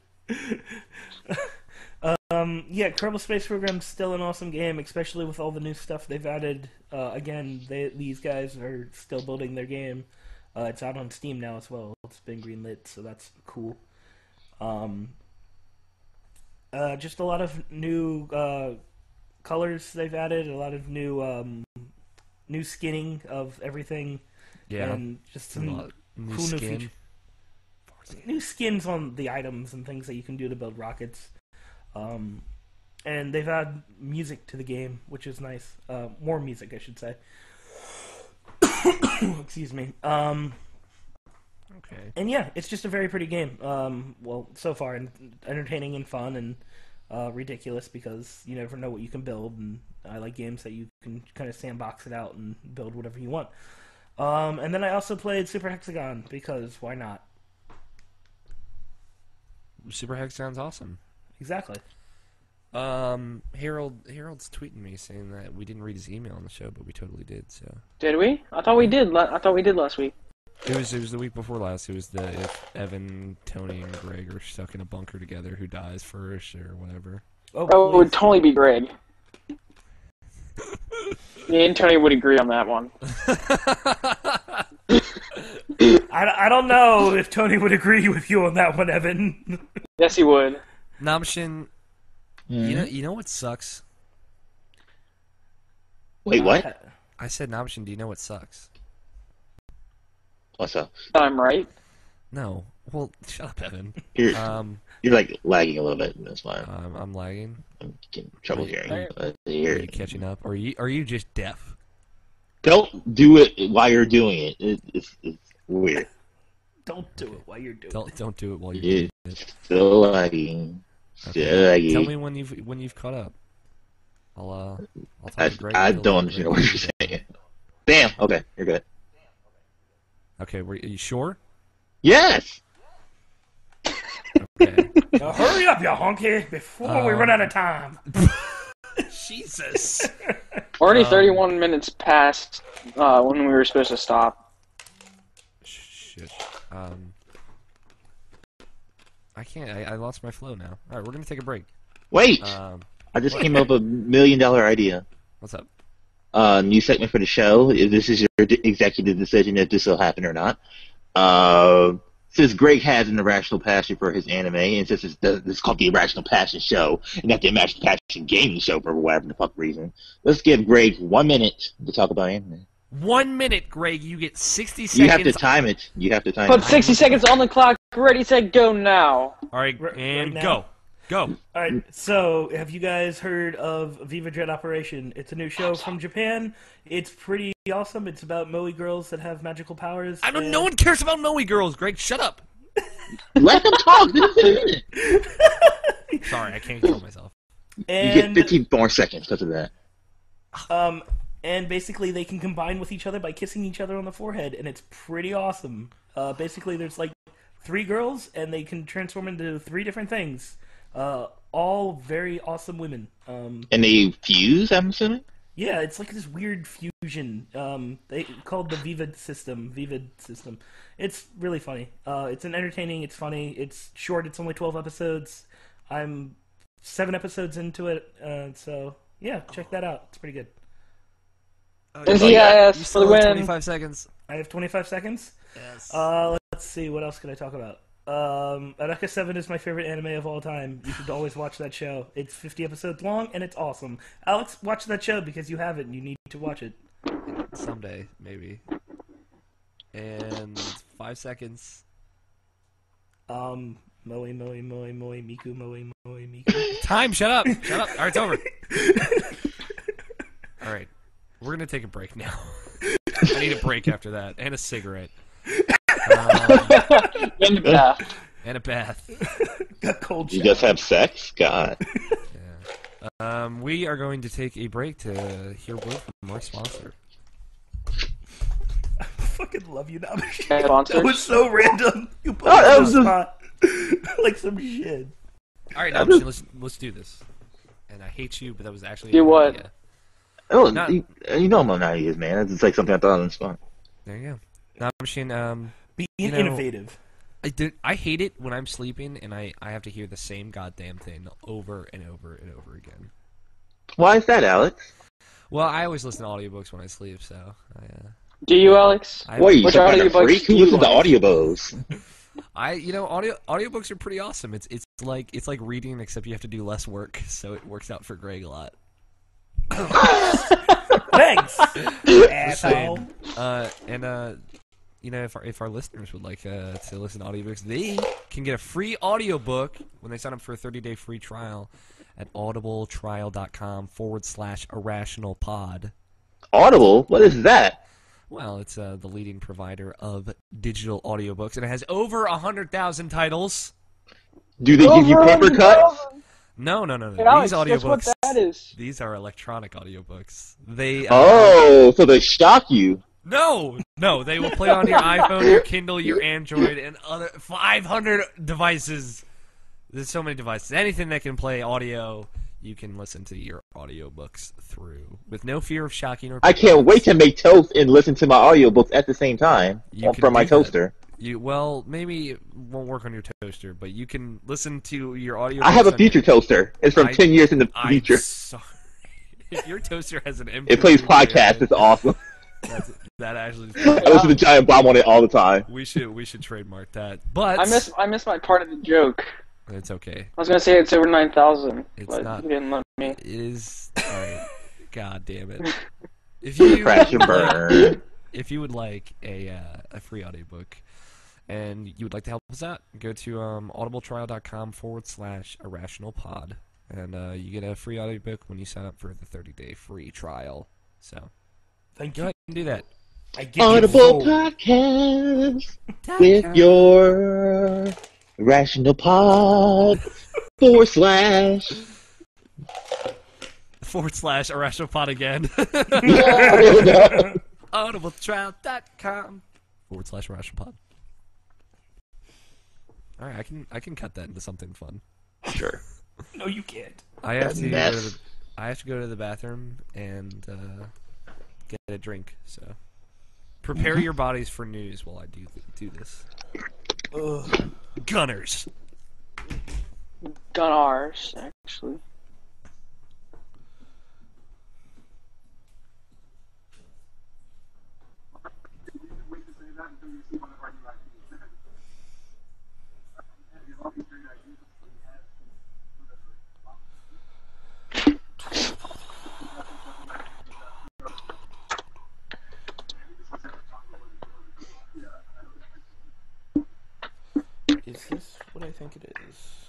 Yeah, Kerbal Space Program's still an awesome game, especially with all the new stuff they've added. Again, these guys are still building their game. It's out on Steam now as well. It's been greenlit, so that's cool. Just a lot of new colors they've added, a lot of new skinning of everything, and just some cool new features. New skins on the items and things that you can do to build rockets. And they've added music to the game, which is nice. More music, I should say. Excuse me. Okay. And yeah, it's just a very pretty game. Well, so far, and entertaining and fun and ridiculous because you never know what you can build. And I like games that you can kind of sandbox it out and build whatever you want. And then I also played Super Hexagon because why not? Super Hex sounds awesome. Exactly. Harold's tweeting me saying that we didn't read his email on the show, but we totally did. So Did we? I thought we did. I thought we did last week. it was the week before last. It was the if Evan, Tony, and Greg are stuck in a bunker together, who dies first or whatever. Oh, it would totally be Greg. Me and Tony would agree on that one. I don't know if Tony would agree with you on that one, Evan. Yes, he would. Namshin, you know what sucks? Wait, what? I said Namshin, do you know what sucks? What's up? I'm right. No. Well, shut up, Evan. You're like lagging a little bit. That's fine. I'm lagging. I'm getting trouble hearing. Are you catching up? Or are you just deaf? Don't do it while you're doing it. It's weird. Don't do it while you're doing it. Don't do it while you're doing it. It's still lagging. Still lagging. Tell me when you've caught up. I'll talk to Greg. I don't understand what you're saying. Bam. Okay, you're good. Okay, are you sure? Yes. Okay. Now hurry up, you honky, before we run out of time. Jesus. Already 31 minutes past when we were supposed to stop. Shit. I can't. I lost my flow now. All right, we're gonna take a break. Wait. I just came up with $1 million idea. What's up? New segment for the show. If this is your executive decision if this will happen or not. Since Greg has an irrational passion for his anime, and since it's called the Irrational Passion Show, and not the Irrational Passion Gaming Show for whatever the fuck reason, let's give Greg 1 minute to talk about anime. 1 minute, Greg. You get 60 seconds. You have to time it. Put 60 seconds on the clock. Ready, set, go now. All right, and right go. Go. All right, so have you guys heard of Viva Dread Operation? It's a new show from Japan. It's pretty awesome. It's about moe girls that have magical powers. No one cares about moe girls, Greg. Shut up. Let them talk. Sorry, I can't control myself. You get 15 more seconds because of that. And basically they can combine with each other by kissing each other on the forehead, and it's pretty awesome. Basically there's like 3 girls, and they can transform into 3 different things. All very awesome women. And they fuse, I'm assuming? Yeah, it's like this weird fusion. They called the Vivid system. It's really funny. It's entertaining. It's funny. It's short. It's only 12 episodes. I'm 7 episodes into it. So yeah, check that out. It's pretty good. NCIS You for the still have win. 25 seconds. I have 25 seconds. Yes. Let's see. What else can I talk about? Eureka 7 is my favorite anime of all time. You should always watch that show. It's 50 episodes long, and it's awesome. Alex, watch that show because you haven't, and you need to watch it. Someday, maybe. And 5 seconds. Moe, Miku, Moe, Miku. Time, shut up. Shut up. All right, it's over. All right. We're going to take a break now. I need a break after that. And a cigarette. And a bath. And a bath. Got cold You shower. just have sex? God. Yeah. We are going to take a break to hear word from our sponsor. I fucking love you now. Sponsors? That was so random. You put Oh, me that on was the just- Uh, spot. Like some shit. All right, now let's do this. And I hate you, but that was actually Do a good what? idea. Oh, Not- you know how not he is, man. It's like something I thought on the spot. There you go. Now, Machine, Being You know- innovative. I hate it when I'm sleeping and I have to hear the same goddamn thing over and over and over again. Why is that, Alex? Well, I always listen to audiobooks when I sleep, so Do you, Alex? What are you, Which some kind of audiobooks freak? do Who you listens to like? audiobooks? audiobooks are pretty awesome. It's like reading, except you have to do less work, so it works out for Greg a lot. Thanks, asshole. If our listeners would like to listen to audiobooks, they can get a free audiobook when they sign up for a 30-day free trial at audibletrial.com/irrationalpod. Audible? What is that? Well, it's the leading provider of digital audiobooks, and it has over 100,000 titles. Do they give you paper cuts? No. Hey, Alex, These guess what audiobooks, that is? these are electronic audiobooks. They Oh, so they shock you. No, they will play on your iPhone, your Kindle, your Android, and other 500 devices. There's so many devices. Anything that can play audio, you can listen to your audiobooks through with no fear of shocking or. I can't wait to make toast and listen to my audiobooks at the same time You can from my do that. toaster. Maybe it won't work on your toaster, but you can listen to your audio. I have a future toaster. It's from 10 years in the future. I'm sorry. If your toaster has an MP3 It plays player, podcasts. It's awesome. that actually. I listen to Giant Bomb on it all the time. We should trademark that, but I missed my part of the joke. it's okay. I was gonna say it's over 9,000, It's but not. you didn't let me. It is alright. God damn it! If you Crash and burn. if you would like a free audiobook and you would like to help us out, go to audibletrial.com/irrationalpod, and you get a free audiobook when you sign up for the 30-day free trial. So Thank go you. ahead and do that. I get Audible you. podcast with your Irrational Pod /. /irrationalpod again. No. audibletrial.com/irrationalpod. All right, I can cut that into something fun. Sure. No, you can't. I have to Mess. go to the bathroom and get a drink. So prepare your bodies for news while I do this. Ugh. Gunners. Gunnars, actually. Is this what I think it is?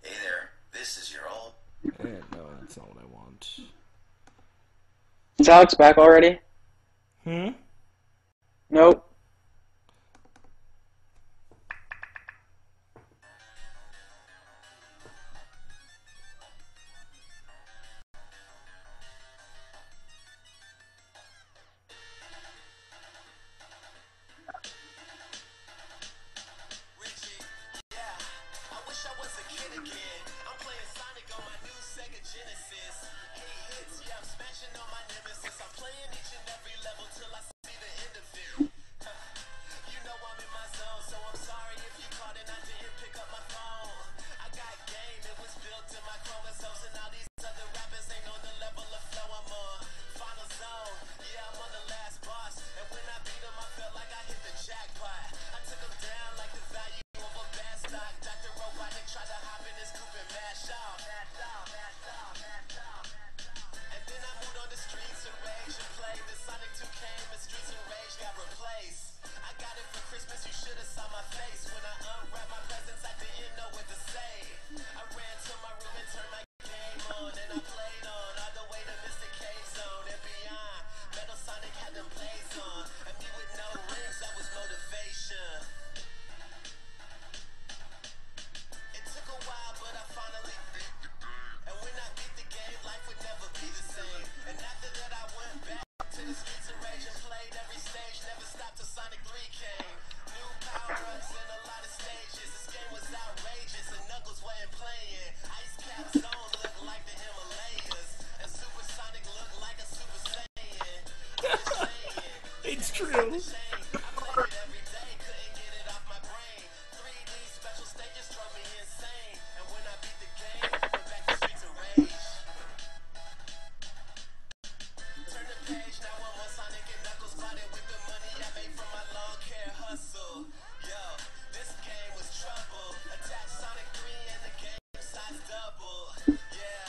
Hey there, this is your old. No, that's not what I want. Is Alex back already? Nope. Richie, yeah, I wish I was a kid again. I'm playing Sonic on my new Sega Genesis. Hey hits, yeah, I'm smashing on my nemesis. I'm playing each and every level till I see the end of it. saw my face when I unwrapped my presents. I didn't know what to say. I ran to my room and turned my game on, and I played on all the way to Mystic Cave Zone and beyond. Metal Sonic had them plays on, and me with no rings, that was motivation. It took a while, but I finally beat the game. And when I beat the game, life would never be the same. And after that, I went back to the streets of rage and played every stage. Never stopped till Sonic 3 came. New power-ups and a lot of stages. This game was outrageous, and Knuckles wasn't playing. Ice Cap Zone looked like the Himalayas, and Super Sonic looked like a Super Saiyan. I'm just saying. It's true. I played it every day, couldn't get it off my brain. 3D special stages drove me insane. And when I beat the game, I went back to Streets of Rage. Turn the page, now I'm on Sonic and Knuckles fighting with the money I made from my long hair hustle. Yo, this game was trouble. Attach Sonic 3 and the game size double. Yeah,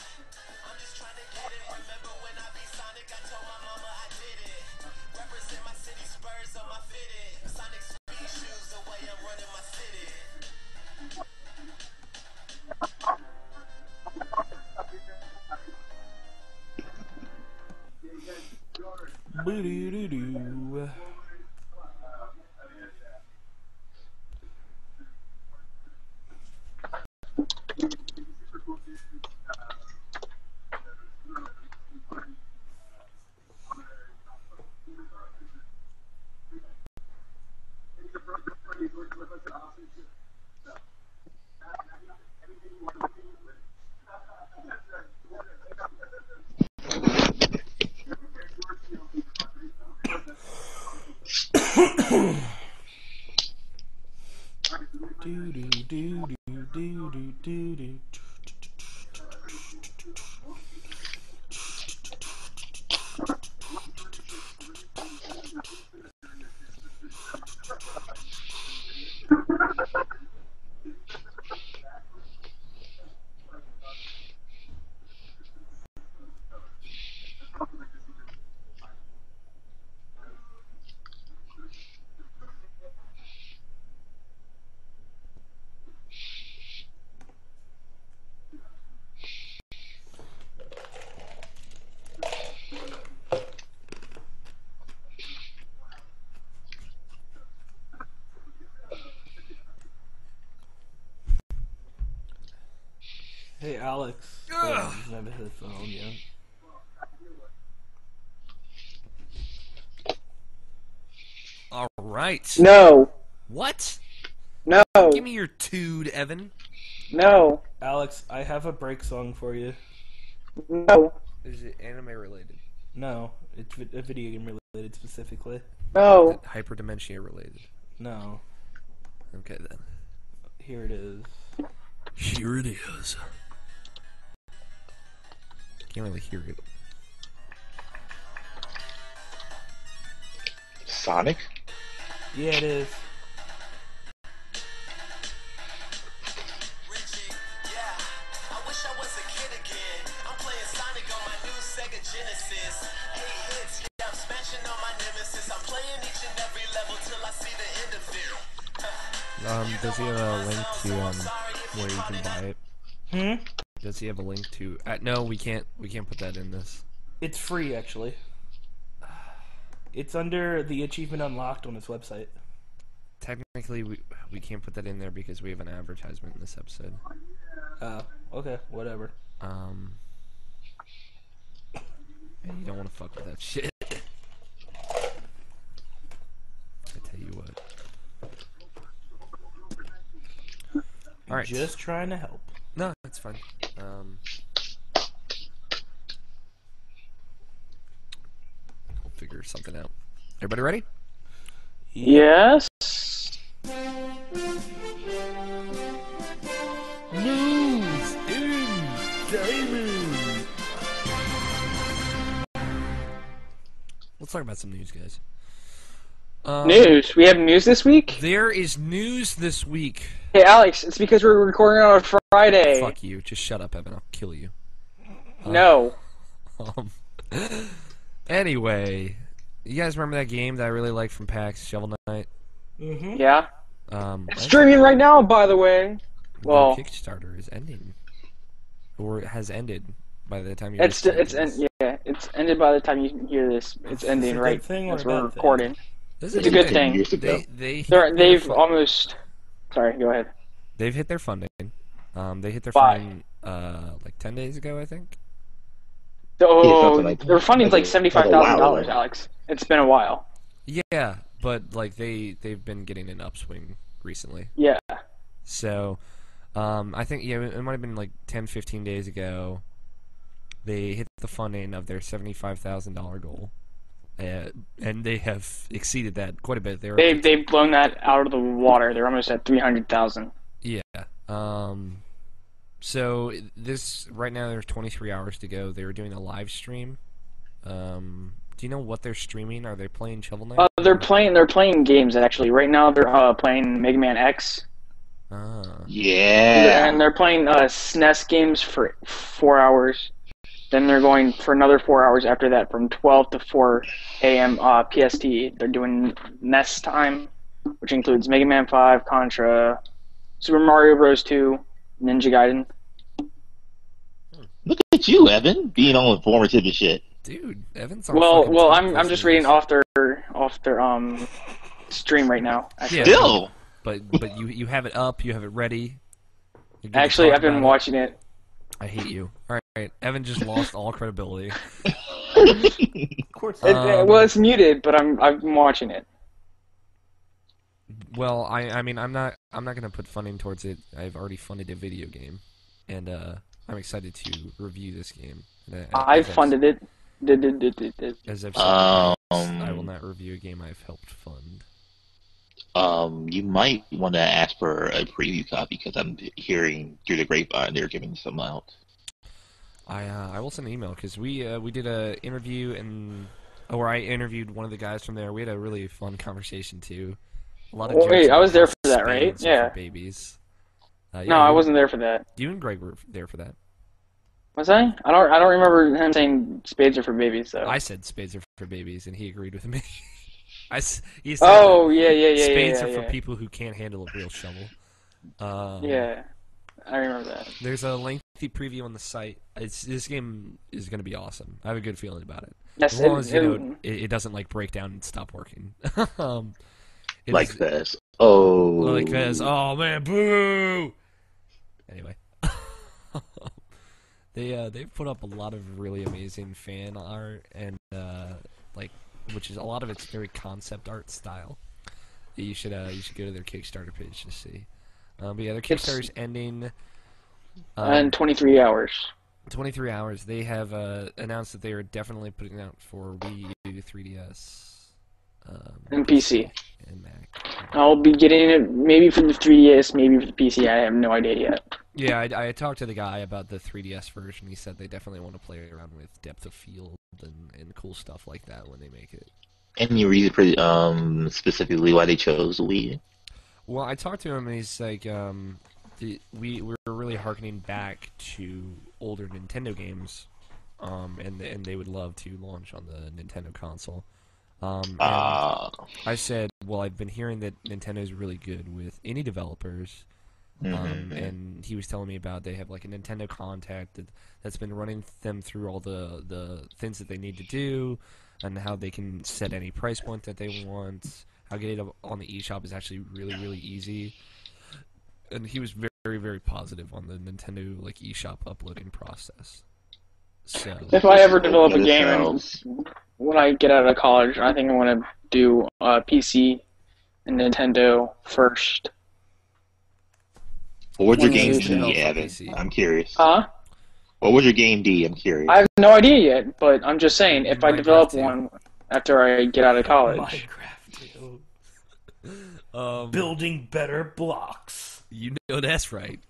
I'm just trying to get it. Remember when I beat Sonic, I told my mama I did it. Represent my city, Spurs on my fitted. Sonic speed shoes, the way I'm running my city. Boo-doo-doo-doo. Do-do-do-do-do-do-do. Hey, Alex. Oh, doesn't have a headphone yet. All right. No. What? No. Give me your tood, Evan. No. Alex, I have a break song for you. No. Is it anime related? No, it's a video game related specifically. No. Hyperdementia related? No. Okay then. Here it is. Here it is. Can't really hear it. Sonic? Yeah, it is. Richie, yeah, I wish I was a kid again. I'm playing Sonic on my new Sega Genesis. 8 hits, yeah, I'm smashing on my nemesis. I'm playing each and every level till I see the end of it. Does he have a link to where you can buy it? Hmm? Does he have a link to? No, we can't. We can't put that in this. It's free, actually. It's under the achievement unlocked on his website. Technically, we can't put that in there because we have an advertisement in this episode. Okay, whatever. And you don't want to fuck with that shit. I tell you what. All right. Just trying to help. No, that's fine. We'll figure something out. Everybody ready? Yes. News in gaming. Let's talk about some news, guys. News. We have news this week? There is news this week. Hey, Alex, it's because we're recording on a Friday. Fuck you. Just shut up, Evan. I'll kill you. No. Anyway, you guys remember that game that I really liked from PAX, Shovel Knight? Mm-hmm. Yeah? Streaming right now, by the way. Well, their Kickstarter is ending, or it has ended by the time you. It's ended by the time you hear this. It's ending right as we're recording. This It's a good thing. They've almost. Sorry, go ahead. They've hit their funding. They hit their funding like 10 days ago, I think. So their funding's like $75,000, Alex. It's been a while. Yeah, but like they've been getting an upswing recently. Yeah. So, I think it might have been like 10, 15 days ago. They hit the funding of their $75,000 goal, and they have exceeded that quite a bit. They've blown that out of the water. They're almost at 300,000. Yeah. So this right now there's 23 hours to go. They were doing a live stream. Do you know what they're streaming? Are they playing Shovel Knight? They're playing games actually. Right now they're playing Mega Man X. Yeah. And they're playing SNES games for 4 hours. Then they're going for another 4 hours after that, from 12 to 4 a.m. PST. They're doing NES time, which includes Mega Man 5, Contra, Super Mario Bros. 2, Ninja Gaiden. Look at you, Evan, being all informative and shit. Dude, Evan's I'm just reading off their stream right now. Actually. Yeah, Still, but you have it up, you have it ready. Actually, I've been watching it. I hate you. All right, Evan just lost all credibility. Of course. It's muted, but I'm watching it. Well, I mean, I'm not gonna put funding towards it. I've already funded a video game, and I'm excited to review this game. I funded it. As I've said, I will not review a game I've helped fund. You might want to ask for a preview copy because I'm hearing through the grapevine they're giving some out. I will send an email because we did a interview where I interviewed one of the guys from there. We had a really fun conversation too. A lot of wait, I was there for that, right? Yeah. Babies. No, I wasn't there for that. You and Greg were there for that. Was I? I don't remember him saying spades are for babies though. I said spades are for babies, and he agreed with me. He said spades are for people who can't handle a real shovel. Yeah, I remember that. There's a lengthy preview on the site. This game is going to be awesome. I have a good feeling about it. Yes, as long as it doesn't like break down and stop working. Like this. Oh. Like this. Oh man, boo. Anyway. They've put up a lot of really amazing fan art and which is a lot of it's very concept art style. You should go to their Kickstarter page to see. But yeah, their Kickstarter's ending in 23 hours. 23 hours. They have announced that they are definitely putting it out for Wii U, 3DS, and PC, and Mac. I'll be getting it maybe for the 3DS, maybe for the PC. I have no idea yet. Yeah, I talked to the guy about the 3DS version. He said they definitely want to play around with depth of field and cool stuff like that when they make it. Any reason for specifically why they chose Wii? Well, I talked to him and he's like, we're really harkening back to older Nintendo games, and they would love to launch on the Nintendo console. And I said, well, I've been hearing that Nintendo's really good with indie developers. And he was telling me about they have like a Nintendo Contact that's been running them through all the things that they need to do and how they can set any price point that they want. How getting it on the eShop is actually really, really easy. And he was very, very positive on the Nintendo like eShop uploading process. So if I ever develop a game and when I get out of college, I think I want to do PC and Nintendo first. What would your game be, Evan? I'm curious. Huh? What would your game be? I'm curious. I have no idea yet, but I'm just saying, if I develop one after I get out of college. Minecraft, building better blocks. You know that's right.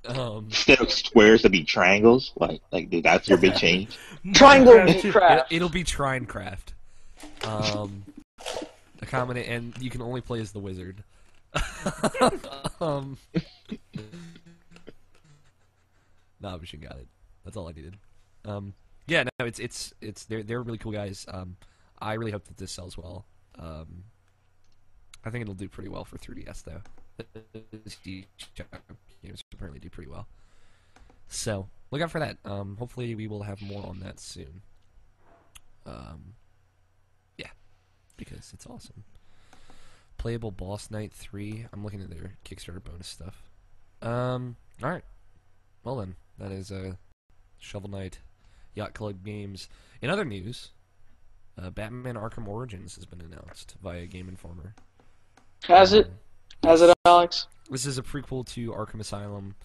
Instead of squares, it'll be triangles. Like that's your big change. Triangle Minecraft. It'll be Trinecraft. And you can only play as the wizard. Nah, but you got it. That's all I needed. Yeah, no, it's they're really cool guys. I really hope that this sells well. I think it'll do pretty well for 3DS though. those games apparently do pretty well. So look out for that. Hopefully we will have more on that soon. Yeah, because it's awesome. Playable Boss Night 3. I'm looking at their Kickstarter bonus stuff. Alright. Well then, that is Shovel Knight Yacht Club Games. In other news, Batman Arkham Origins has been announced via Game Informer. Has it? Has it, Alex? This is a prequel to Arkham Asylum.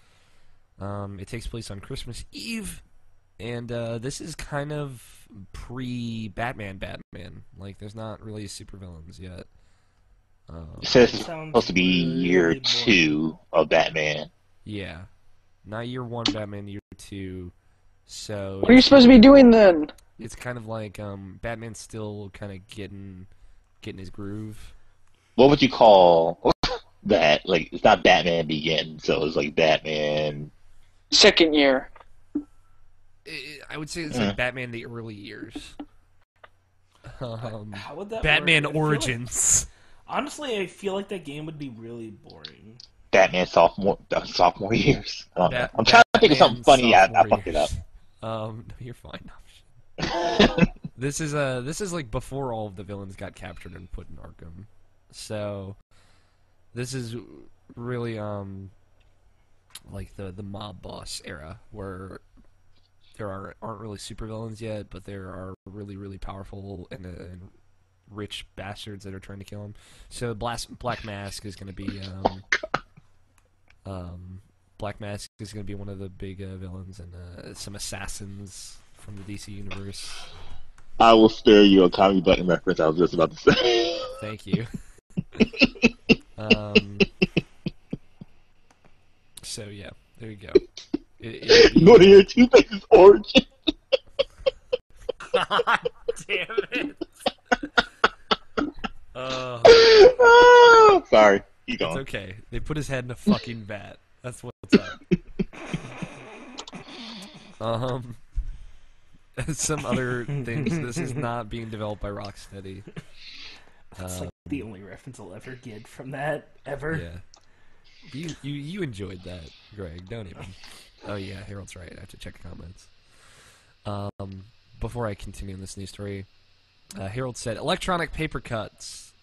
It takes place on Christmas Eve, and this is kind of pre-Batman. Like, there's not really supervillains yet. It says it's supposed to be year 2 of Batman. Yeah. Not year 1 Batman, year 2. So What are you supposed to be doing then? it's kind of like Batman's still kind of getting his groove. What would you call that? Like, it's not Batman Begins, so it's like Batman... Second year. I would say it's like Batman the early years. How would that Batman work? Origins. Honestly, I feel like that game would be really boring. Batman sophomore years. I don't know. I'm trying to think of something funny. I fucked it up. No, you're fine. This is like before all of the villains got captured and put in Arkham. So this is really like the mob boss era where there aren't really supervillains yet, but there are really, really powerful and rich bastards that are trying to kill him. So Black Mask is going to be Black Mask is going to be one of the big villains, and some assassins from the DC universe. I will spare you a Tommy Button reference I was just about to say. Thank you. So yeah, there you go. You want to hear Two-Face's origin? God damn it! Sorry, keep going. It's okay. They put his head in a fucking bat. That's what's up. Some other things. This is not being developed by Rocksteady. That's like the only reference I'll ever get from that ever. Yeah. You enjoyed that, Greg, don't even. Oh yeah, Harold's right. I have to check comments. Before I continue on this news story, Harold said, electronic paper cuts.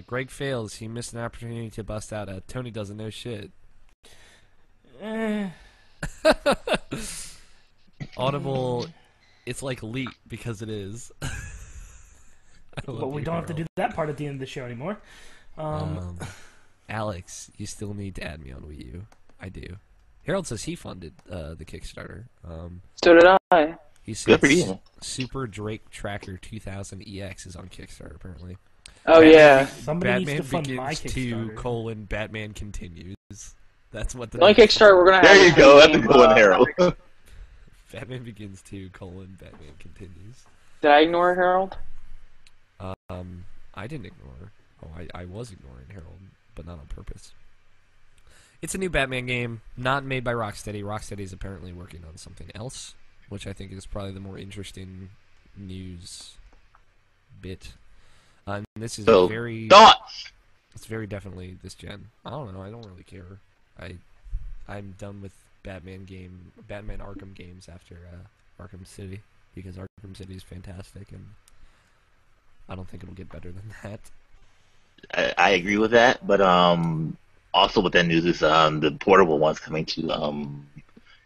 Greg fails. He missed an opportunity to bust out a Tony doesn't know shit. Audible, it's like elite because it is. But we don't have to do that part at the end of the show anymore. Alex, you still need to add me on Wii U. I do. Harold says he funded the Kickstarter. So did I. He said Good for you. Super Drake Tracker 2000 EX is on Kickstarter, apparently. Oh, yeah. Somebody needs to fund my Begins 2, Kickstarter. Batman Continues. That's what the... The only Kickstarter we're going to have... There you go. That's a good one, Harold. Batman Begins 2, Batman Continues. Did I ignore Harold? I didn't ignore. Oh, I was ignoring Harold, but not on purpose. It's a new Batman game, not made by Rocksteady. Rocksteady is apparently working on something else, which I think is probably the more interesting news bit. And this is very... Thoughts! It's very definitely this gen. I don't know. I don't really care. I'm done with Batman Arkham games after Arkham City, because Arkham City is fantastic, and I don't think it'll get better than that. I agree with that, but also with that news is the portable one's coming to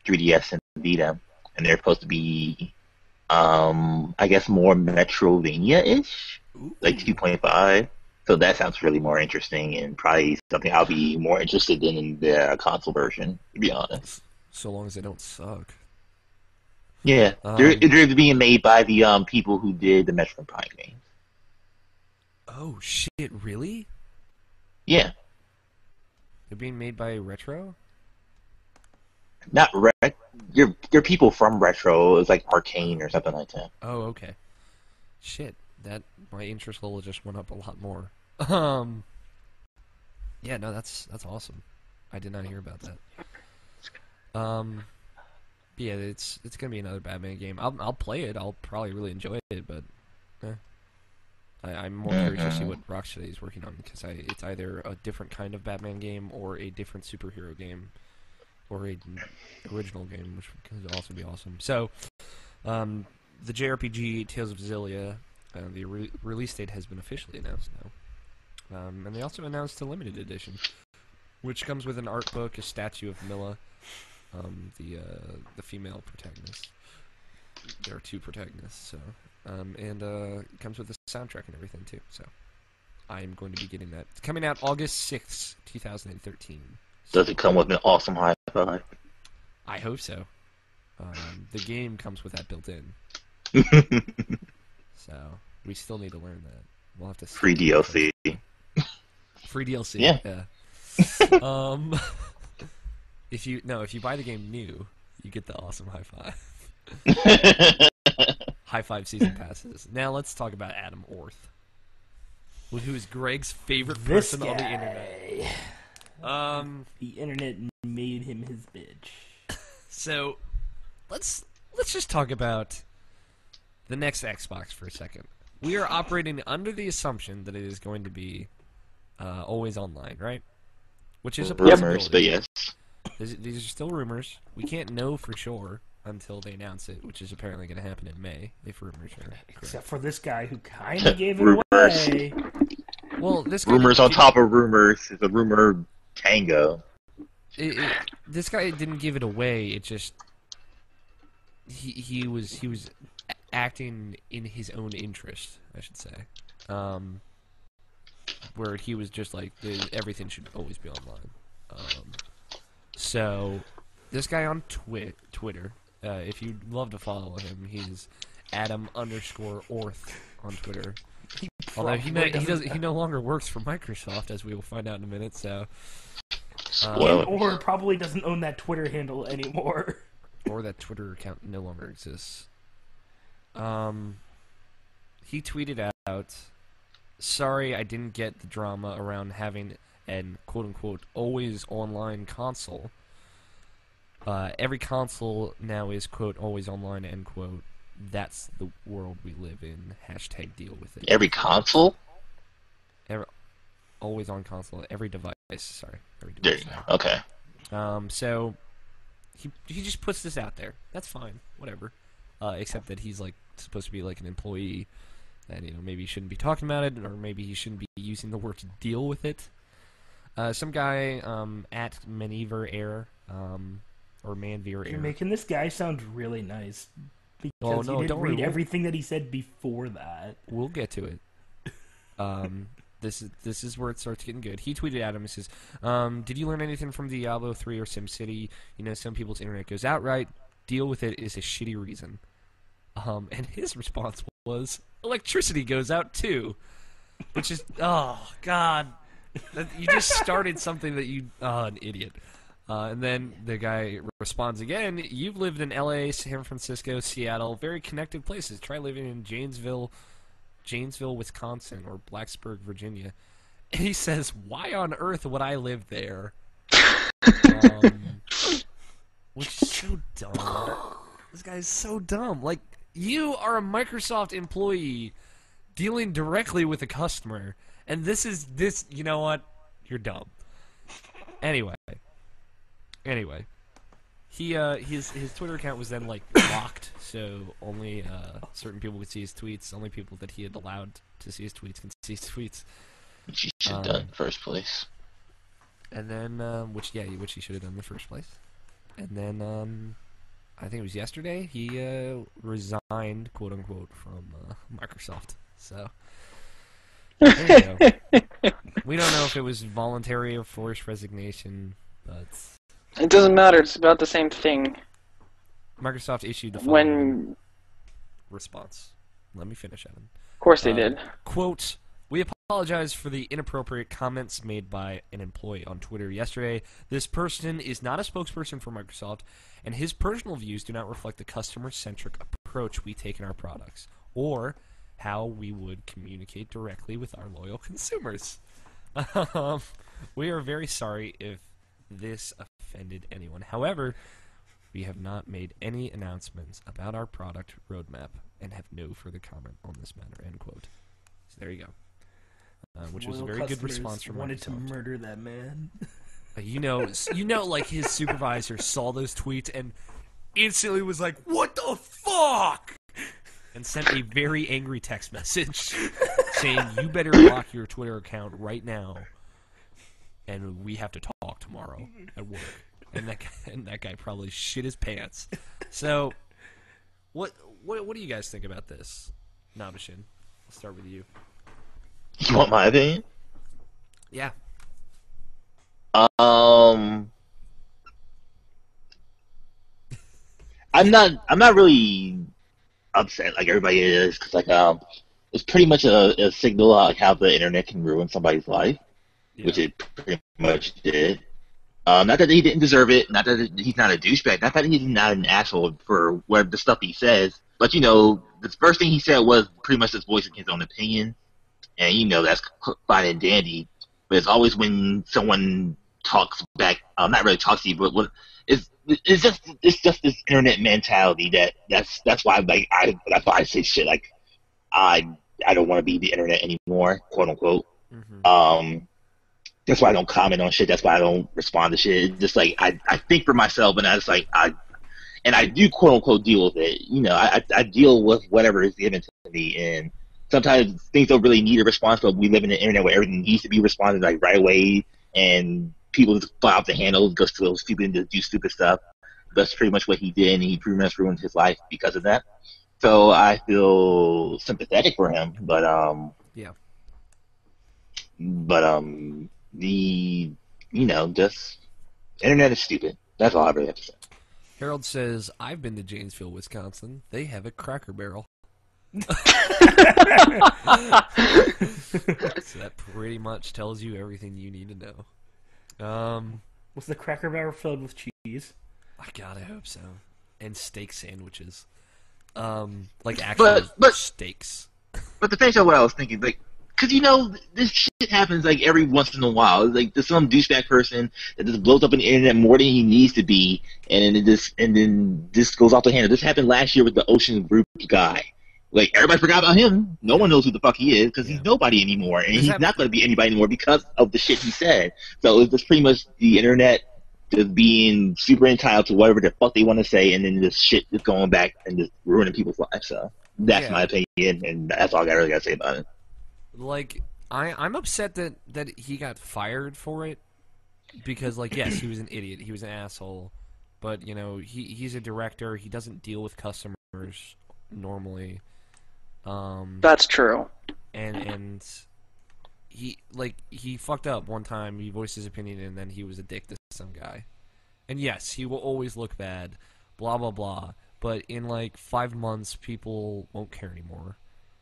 3DS and Vita, and they're supposed to be I guess more Metrovania-ish, like 2.5. So that sounds really more interesting, and probably something I'll be more interested in the console version, to be honest. So long as they don't suck. Yeah, they're being made by the people who did the Metroid Prime games. Oh shit! Really? Yeah. They're being made by Retro? Not you're people from Retro. It's like Arcane or something like that. Oh, okay. Shit, that my interest level just went up a lot more. Yeah, no, that's awesome. I did not hear about that. Yeah, it's gonna be another Batman game. I'll play it. I'll probably really enjoy it, but I'm more curious to see what Rocksteady is working on, because it's either a different kind of Batman game or a different superhero game or a original game, which could also be awesome. So, the JRPG Tales of Xillia, the release date has been officially announced now. And they also announced a limited edition, which comes with an art book, a statue of Milla, the female protagonist. There are two protagonists, so and it comes with a soundtrack and everything too. So I'm going to be getting that. It's coming out August 6th, 2013. Does it come with an awesome high five? I hope so. The game comes with that built in, so we still need to learn that. We'll have to free DLC. Free DLC. Yeah. If you buy the game new, you get the awesome high five. High five season passes. Now let's talk about Adam Orth, who is Greg's favorite person on the internet. The internet made him his bitch. So let's just talk about the next Xbox for a second. We are operating under the assumption that it is going to be always online, right? Which is a possibility. Rumors, but yes. These are still rumors. We can't know for sure until they announce it, which is apparently going to happen in May, if rumors are correct. Except for this guy who kind of gave it away. Well, this guy rumors on top of rumors. It's a rumor tango. This guy didn't give it away. It just he was acting in his own interest, I should say. Where he was just like, everything should always be online. So, this guy on Twitter, if you'd love to follow him, he's Adam_Orth on Twitter. Although he no longer works for Microsoft, as we will find out in a minute. So, or probably doesn't own that Twitter handle anymore, or that Twitter account no longer exists. He tweeted out, "Sorry, I didn't get the drama around having an quote-unquote always online console. Every console now is quote always online, end quote. That's the world we live in. Hashtag deal with it." Every console? Always on console. Every device. Sorry. Every There device. you go. Okay. So he just puts this out there. That's fine. Whatever. Except that he's like supposed to be like an employee, and maybe he shouldn't be talking about it, or maybe he shouldn't be using the word to deal with it. Some guy at Maneuver Air or Manveer Air. You're making this guy sound really nice because you didn't read everything that he said before that. We'll get to it. This is where it starts getting good. He tweeted at him and says, "Did you learn anything from Diablo 3 or SimCity? Some people's internet goes out right. Deal with it is a shitty reason." And his response was, "Electricity goes out too," which is, oh god, you just started something that an idiot. And then the guy responds again, "You've lived in LA, San Francisco, Seattle, very connected places. Try living in Janesville, Wisconsin, or Blacksburg, Virginia." And he says, "Why on earth would I live there?" Which is so dumb. This guy's so dumb. Like, you are a Microsoft employee dealing directly with a customer, and this, you know what? You're dumb. Anyway, his Twitter account was then locked, so only certain people could see his tweets. Only people that he had allowed to see his tweets can see his tweets. Which he should have done in the first place. And then, which he should have done in the first place. And then, I think it was yesterday, he resigned, quote unquote, from Microsoft. So there you go. We don't know if it was voluntary or forced resignation, but it doesn't matter. It's about the same thing. Microsoft issued the following response. Let me finish, Evan. Of course they did. Quote, "We apologize for the inappropriate comments made by an employee on Twitter yesterday. This person is not a spokesperson for Microsoft, and his personal views do not reflect the customer-centric approach we take in our products, or how we would communicate directly with our loyal consumers. We are very sorry if this offended anyone. However, we have not made any announcements about our product roadmap and have no further comment on this matter," end quote. So there you go. Which was a Loyal very good customers response from wanted to Microsoft. murder that man. Like his supervisor saw those tweets and instantly was like, "What the fuck?" and sent a very angry text message saying, "You better lock your Twitter account right now, and we have to talk tomorrow at work." And that guy probably shit his pants. So, what do you guys think about this, Nabishin? I'll start with you. You want my opinion? Yeah. I'm not really upset like everybody is, because it's pretty much a signal of how the internet can ruin somebody's life, which it pretty much did. Not that he didn't deserve it, not that he's not a douchebag, not that he's not an asshole for what the stuff he says, but the first thing he said was pretty much just voicing his own opinion, and that's fine and dandy. But it's always when someone talks back, not really talks to you, but it's just this internet mentality that's why that's why I say shit like I don't want to be the internet anymore, quote unquote. Mm-hmm. That's why I don't comment on shit. That's why I don't respond to shit. It's just like I think for myself, and I do quote unquote deal with it. I deal with whatever is given to me, and sometimes things don't really need a response, but we live in an internet where everything needs to be responded like right away, and people just fly off the handle, go stupid and do stupid stuff. That's pretty much what he did, and he pretty much ruined his life because of that. So I feel sympathetic for him, but just internet is stupid. That's all I really have to say. Harold says, "I've been to Janesville, Wisconsin. They have a Cracker Barrel." So that pretty much tells you everything you need to know. Was the Cracker Barrel filled with cheese? I gotta hope so. And steak sandwiches. Like actual steaks. But to finish up what I was thinking, because this shit happens like every once in a while. Like there's some douchebag person that just blows up on the internet more than he needs to be, and then this goes off the handle. This happened last year with the Ocean Group guy. Like everybody forgot about him. No one knows who the fuck he is because he's nobody anymore, and he's not going to be anybody anymore because of the shit he said. So it's just pretty much the internet just being super entitled to whatever the fuck they want to say, and then this shit is going back and just ruining people's lives. So that's my opinion, and that's all I really got to say about it. Like, I'm upset that he got fired for it because, like, yes, he was an idiot. He was an asshole. But, he's a director. He doesn't deal with customers normally. That's true. And he fucked up one time. He voiced his opinion, and then he was a dick to some guy. And yes, he will always look bad, blah, blah, blah. But in, 5 months, people won't care anymore.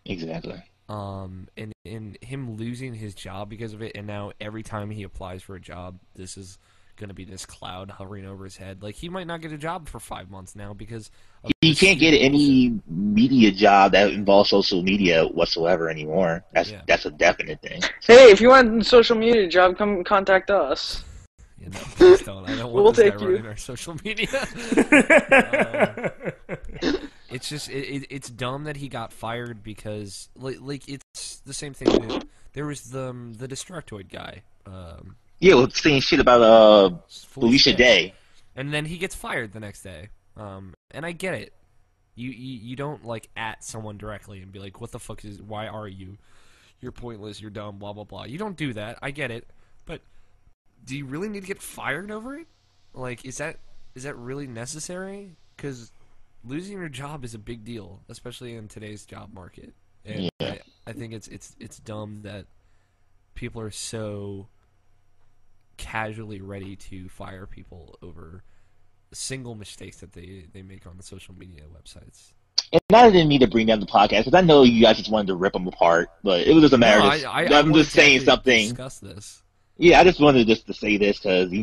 Exactly. And him losing his job because of it, and now every time he applies for a job, this is going to be this cloud hovering over his head. Like, he might not get a job for 5 months now because he can't get any media job that involves social media whatsoever anymore. That's a definite thing. Hey, if you want a social media job, come contact us. Please don't. I don't want We'll this take guy you. running our social media. It's just it's dumb that he got fired because it's the same thing. There was the Destructoid guy. Saying shit about Felicia Day, and then he gets fired the next day. And I get it. You don't at someone directly and be like, "What the fuck why are you? You're pointless. You're dumb. Blah blah blah." You don't do that. I get it, but do you really need to get fired over it? Is that really necessary? Because losing your job is a big deal, especially in today's job market. And I think it's dumb that people are so casually ready to fire people over single mistakes that they make on the social media websites. And I didn't mean to bring down the podcast because I know you guys just wanted to rip them apart, but it was just a matter of I'm just saying something. Discuss this. Yeah, I just wanted to say this because,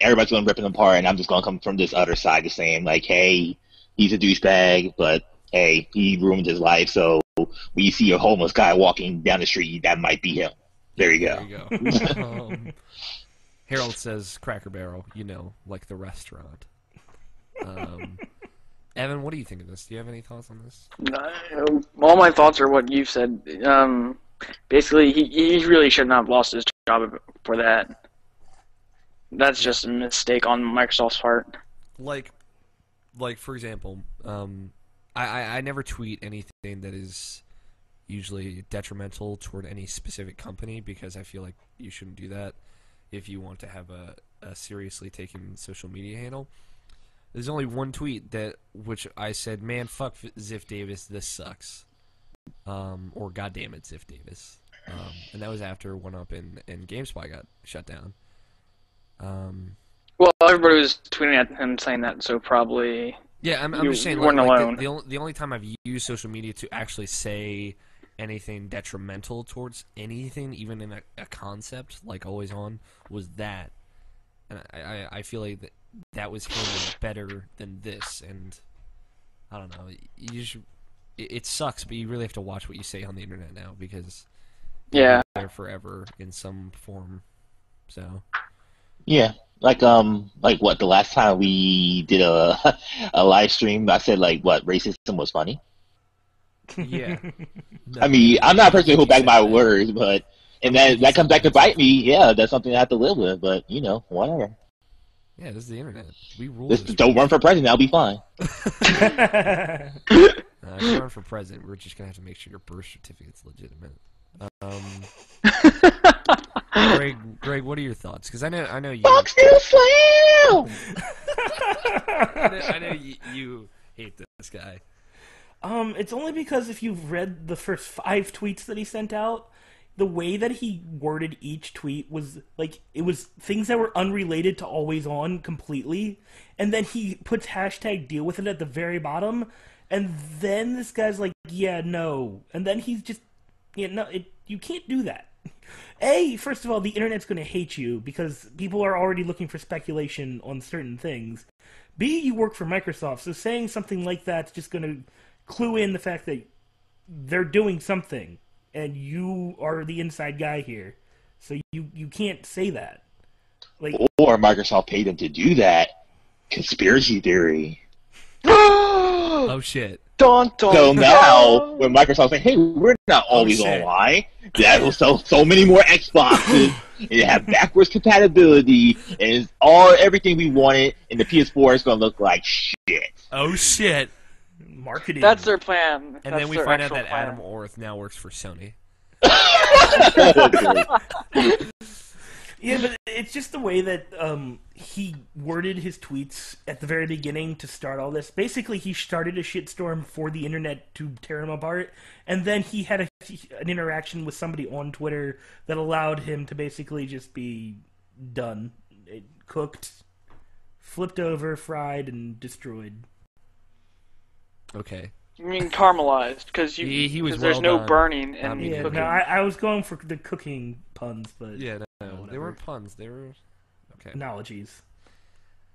everybody's going to rip them apart, and I'm just going to come from this other side just saying, hey, he's a douchebag, but, hey, he ruined his life, so when you see a homeless guy walking down the street, that might be him. There you go. Harold says Cracker Barrel, like the restaurant. Evan, what do you think of this? Do you have any thoughts on this? All my thoughts are what you've said. basically, he really should not have lost his job for that. That's just a mistake on Microsoft's part. Like for example, I never tweet anything that is usually detrimental toward any specific company because I feel like you shouldn't do that if you want to have a seriously taken social media handle. There's only one tweet which I said, "Man, fuck Ziff Davis, this sucks," or "God damn it, Ziff Davis," and that was after 1UP and GameSpot got shut down. Well, everybody was tweeting at him saying that, so probably. Yeah, I'm just saying. You weren't alone. The only time I've used social media to actually say anything detrimental towards anything, even in a concept like Always On, was that, and I feel like that was handled better than this, and I don't know. It sucks, but you really have to watch what you say on the internet now because Yeah, they're there forever in some form. So Yeah, like what the last time we did a a live stream, I said like what racism was funny. yeah, I mean, I'm not a person who back my words, but and that comes back to bite me. Yeah, that's something I have to live with. But whatever. yeah. This is the internet. We rule. Just don't run for president. I'll be fine. If you run for president, we're just gonna have to make sure your birth certificate's legitimate. Greg, what are your thoughts? Because I know you. Fox News Slam! I know you hate this guy. It's only because if you've read the first 5 tweets that he sent out, the way that he worded each tweet was like it was things that were unrelated to Always On completely, and then he puts hashtag deal with it at the very bottom, and then this guy's like, yeah, no, and then he's just, you can't do that. First of all, the internet's going to hate you because people are already looking for speculation on certain things. B, you work for Microsoft, so saying something like that's just going to clue in the fact that they're doing something, and you are the inside guy here. So you can't say that. Like, or Microsoft paid them to do that. Conspiracy theory. Oh shit. Dun, dun, So dun. now, when Microsoft's like, hey, we're not always online, that will sell so many more Xboxes, and it have backwards compatibility, and it's everything we wanted, and the PS4 is going to look like shit. Oh shit. marketing. That's their plan. And then we find out that Adam Orth now works for Sony. Yeah, but it's just the way that he worded his tweets at the very beginning to start all this. Basically, he started a shitstorm for the internet to tear him apart, and then he had an interaction with somebody on Twitter that allowed him to basically just be done. Cooked, flipped over, fried, and destroyed. Okay. You mean caramelized? Because there's no burning in yeah, cooking. no, I was going for the cooking puns, but yeah, no, they weren't puns. They were okay analogies.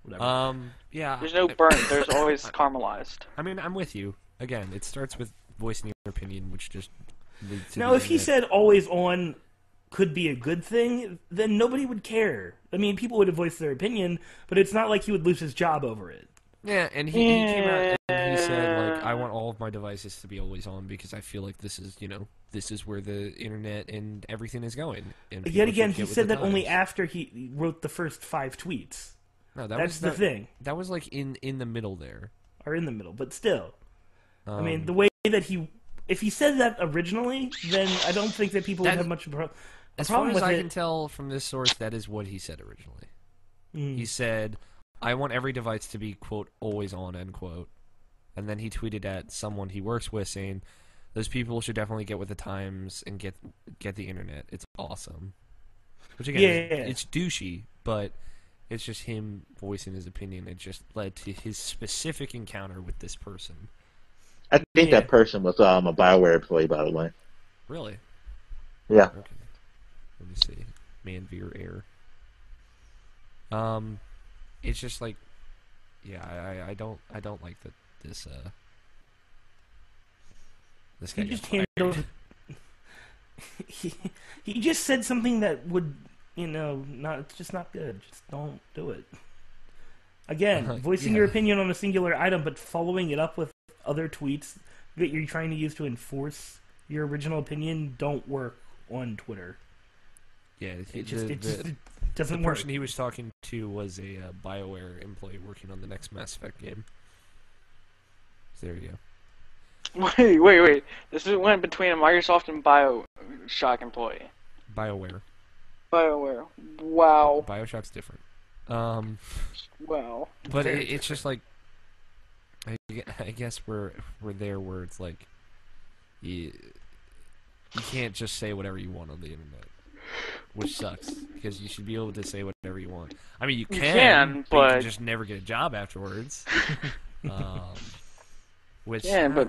Whatever. Yeah. There's no burn. There's always caramelized. I mean, I'm with you. Again, it starts with voicing your opinion, which just leads to. Now, if he said always on could be a good thing, then nobody would care. I mean, people would have voiced their opinion, but it's not like he would lose his job over it. Yeah, and he came out and he said, like, I want all of my devices to be always on because I feel like this is, this is where the internet and everything is going. And yet again, he said that only after he wrote the first 5 tweets. No, that's the thing. That was like in the middle there. Or in the middle, but still. I mean, the way that if he said that originally, then I don't think that people would have much of a problem. As far as I can tell from this source, that is what he said originally. He said, I want every device to be, quote, always on, end quote. And then he tweeted at someone he works with saying, those people should definitely get with the times and get the internet. It's awesome. Which, again, it's douchey, but it's just him voicing his opinion. It just led to his specific encounter with this person. I think that person was a BioWare employee, by the way. Really? Yeah. Okay. Let me see. Manveer Air. It's just like, yeah, I don't like that this guy just handled. He just said something that would, it's just not good. Just don't do it. Again, voicing your opinion on a singular item, but following it up with other tweets that you're trying to use to enforce your original opinion don't work on Twitter. Yeah, It just doesn't the work. person he was talking to was a BioWare employee working on the next Mass Effect game. So there you go. Wait. This went between a Microsoft and BioShock employee. BioWare. BioWare. Wow. BioShock's different. Wow. But it's just like, I guess we're there where it's like, you can't just say whatever you want on the internet, which sucks because you should be able to say whatever you want. I mean, you can but you can just never get a job afterwards. But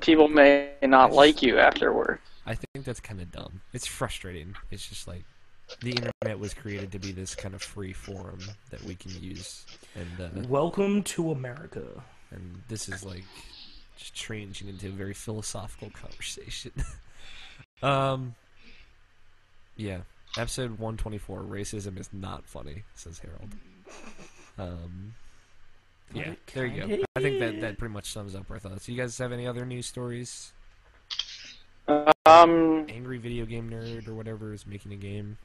people may not like you afterward. I think that's kind of dumb. It's frustrating. It's just like the internet was created to be this kind of free forum that we can use. And welcome to America. And this is like just changing into a very philosophical conversation. Yeah. Episode 124, racism is not funny, says Harold. Yeah, there you go. I think that pretty much sums up our thoughts. You guys have any other news stories? Angry video game nerd or whatever is making a game.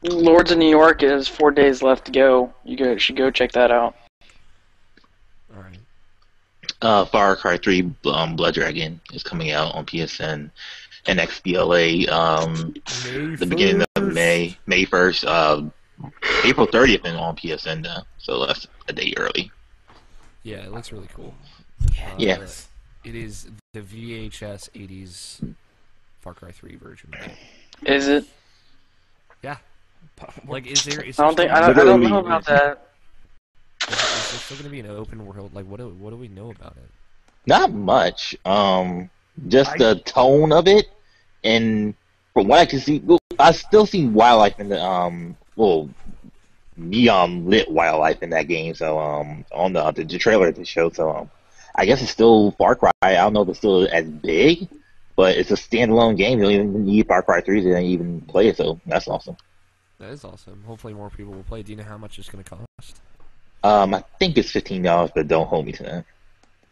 Lords of New York is 4 days left to go. You should go check that out. Alright. Far Cry 3 Blood Dragon is coming out on PSN and XBLA the beginning of May 1st. April 30th and on PSN now, so that's a day early. Yeah, it looks really cool. Yes. It is the VHS 80s Far Cry 3 version. Is it? Yeah. Like, is there? I don't know about that. Is there still going to be an open world? Like, what do we know about it? Not much. Just the tone of it, and from what I can see, I still see wildlife in the neon lit wildlife in that game. So on the trailer they showed. So I guess it's still Far Cry. I don't know if it's still as big, but it's a standalone game. You don't even need Far Cry 3 to even play it. So that's awesome. That is awesome. Hopefully more people will play. Do you know how much it's going to cost? I think it's $15, but don't hold me to that.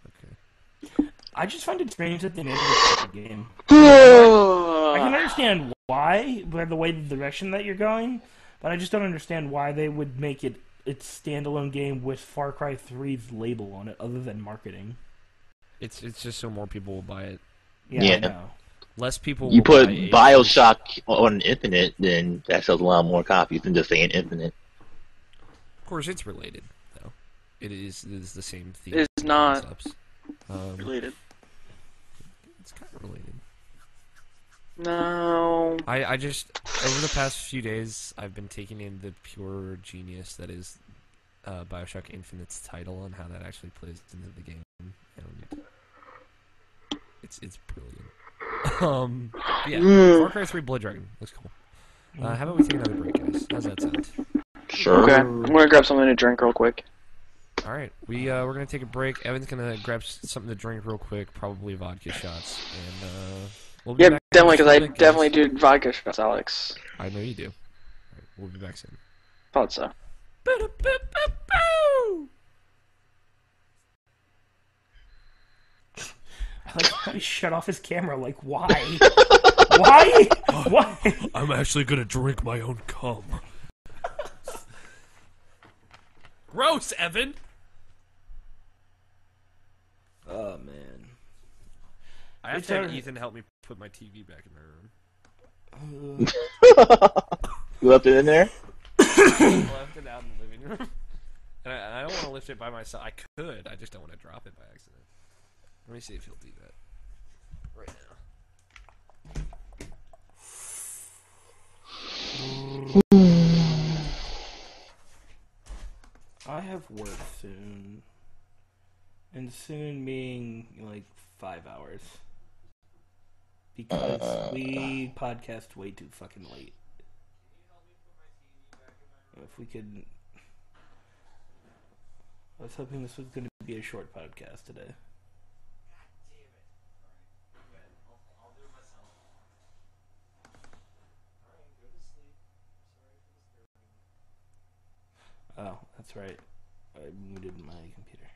Okay. I just find it strange that they made it a game. I can understand why, by the way, the direction that you're going, but I just don't understand why they would make it its standalone game with Far Cry 3's label on it, other than marketing. It's just so more people will buy it. Yeah. I know. Less people. You will put buy BioShock on Infinite, then that sells a lot more copies than just saying Infinite. Of course, it's related, though. It is the same theme. It's not concepts. related. It's kind of related. No. I just, over the past few days, I've been taking in the pure genius that is BioShock Infinite's title and how that actually plays into the game. And it's brilliant. Yeah, Far Cry 3 Blood Dragon looks cool. How about we take another break, guys? How's that sound? Sure. Okay, I'm gonna grab something to drink real quick. All right, we're gonna take a break. Evan's gonna grab something to drink real quick, probably vodka shots, and we'll be back definitely, because I guys. definitely do vodka shots, Alex. I know you do. All right, we'll be back soon. Thought so. I like how he shut off his camera. Like, why? Why? Why? I'm actually gonna drink my own cum. Gross, Evan. Oh man. I have to have Ethan help me put my TV back in my room. You left it in there? I left it out in the living room. And I don't want to lift it by myself. I could. I just don't want to drop it by accident. Let me see if he'll do that. Right now. I have work soon. And soon meaning like 5 hours. Because we podcast way too fucking late. If we could... I was hoping this was going to be a short podcast today. Oh, that's right. I muted my computer.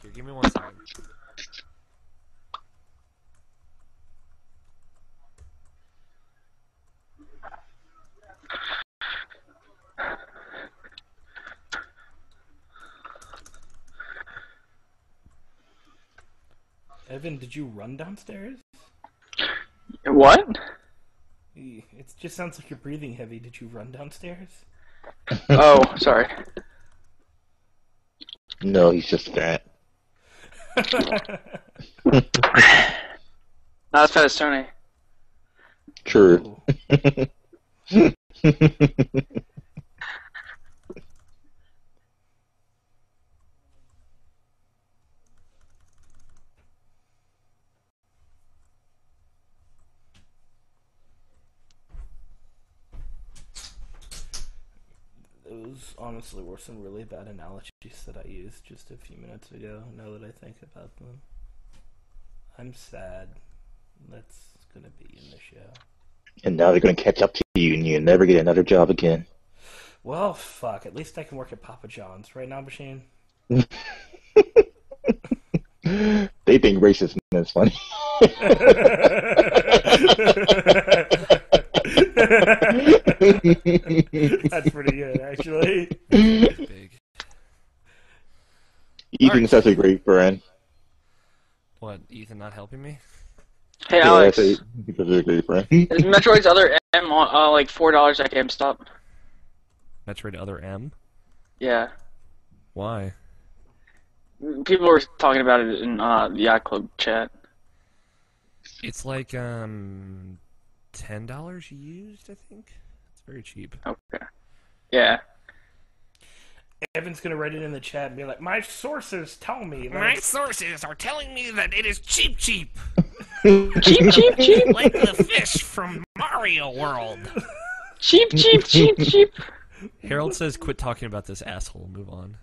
Here, give me 1 second. Evan, did you run downstairs? What? It just sounds like you're breathing heavy. Did you run downstairs? Oh, sorry. No, he's just fat. Not as fat as Tony. True. Those honestly were some really bad analogies that I used just a few minutes ago, now that I think about them. I'm sad. That's gonna be in the show. And now they're going to catch up to you, and you never get another job again. Well, fuck. At least I can work at Papa John's. Right now, Machine? They think racism is funny. That's pretty good, actually. Big. Ethan's such a great friend. What, Ethan not helping me? Hey, Yeah, Alex. he's such a great friend. Is Metroid's Other M on, like $4 at GameStop? Metroid Other M? Yeah. Why? People were talking about it in the Yacht Club chat. It's like $10 used, I think. It's very cheap. Okay. Yeah. Evan's gonna write it in the chat and be like, my sources tell me that My sources are telling me that it is cheap. Cheap, cheap, cheap. Like the fish from Mario World. Cheap, cheap, cheap, cheap. Harold says, quit talking about this asshole. Move on.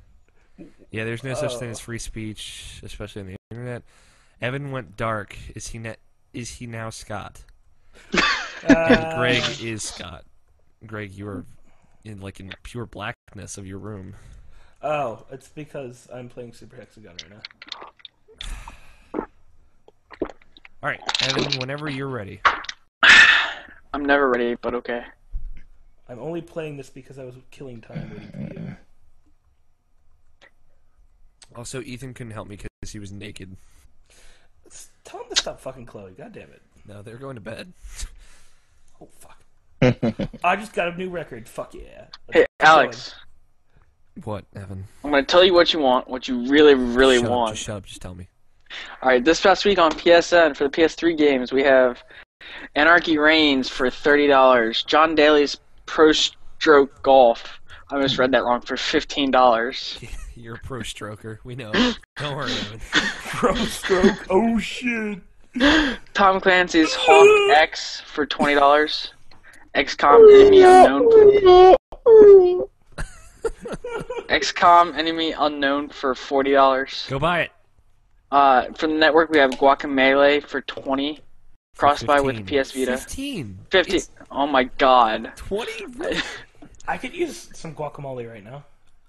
Yeah, there's no such thing as free speech, especially on the internet. Evan went dark. Is he now Scott? And Greg is Scott. Greg, you are in pure blackness of your room. Oh, it's because I'm playing Super Hexagon right now. Alright, Evan, whenever you're ready. I'm never ready, but okay. I'm only playing this because I was killing time waiting for you. Also, Ethan couldn't help me because he was naked. Tell him to stop fucking Chloe, god damn it. No, they're going to bed. Oh, fuck. I just got a new record, fuck yeah. Hey, Alex. What, Evan? I'm gonna tell you what you want, what you really, really Shut up, want. just shut up, just tell me. Alright, this past week on PSN for the PS3 games, we have Anarchy Reigns for $30. John Daly's Pro Stroke Golf. I almost read that wrong, for $15. You're a pro stroker, we know. Don't worry, Evan. Pro Stroke, oh shit. Tom Clancy's Hawk X for $20. XCOM Enemy Unknown. XCOM Enemy Unknown for $40. Go buy it. From the network, we have Guacamelee for $20. Cross-buy with PS Vita. 15. 50. It's Oh my god. 20? Really? I could use some guacamole right now.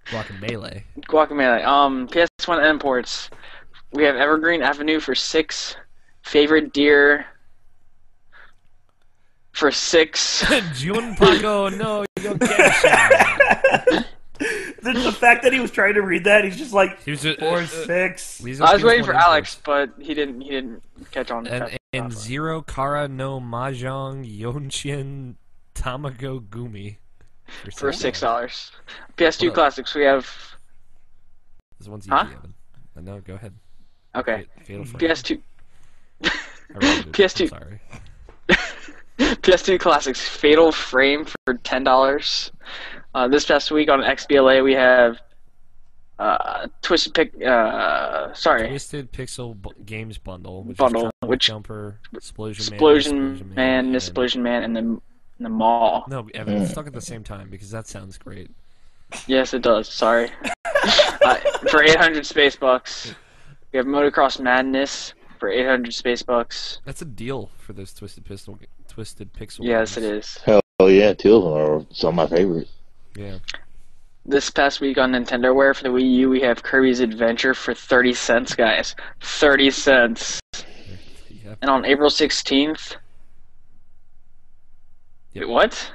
Guacamelee. Guacamelee. PS1 imports. We have Evergreen Avenue for $6. Favorite Deer for $6. Jun Paco, no, you don't get The fact that he was trying to read that, he's just like, He was just, 4, 6. I was waiting for Alex, but he didn't catch on. And Zero Kara no Mahjong Yonshin Tamago Gumi For $6. PS2 classics, we have. This one's easy, Huh? Evan. No, go ahead. Okay. Fatal Frame. PS2. I wrote it. PS2. I'm sorry. PS2 classics, Fatal Frame for $10. This past week on XBLA we have Twisted Pixel Games Bundle, which Bundle, is Trump which- Jumper, Explosion Man, and- Explosion Man, and the Mall. No, Evan, let's talk at the same time because that sounds great. Yes, it does. Sorry. For 800 space bucks, we have Motocross Madness for 800 space bucks. That's a deal for those Twisted Pixel. Yes, games. it is. Hell yeah, two of them are some of my favorites. Yeah. this past week on NintendoWare for the Wii U, we have Kirby's Adventure for 30 cents, guys. 30 cents. Yep. And on April 16th... Yep. Wait, what?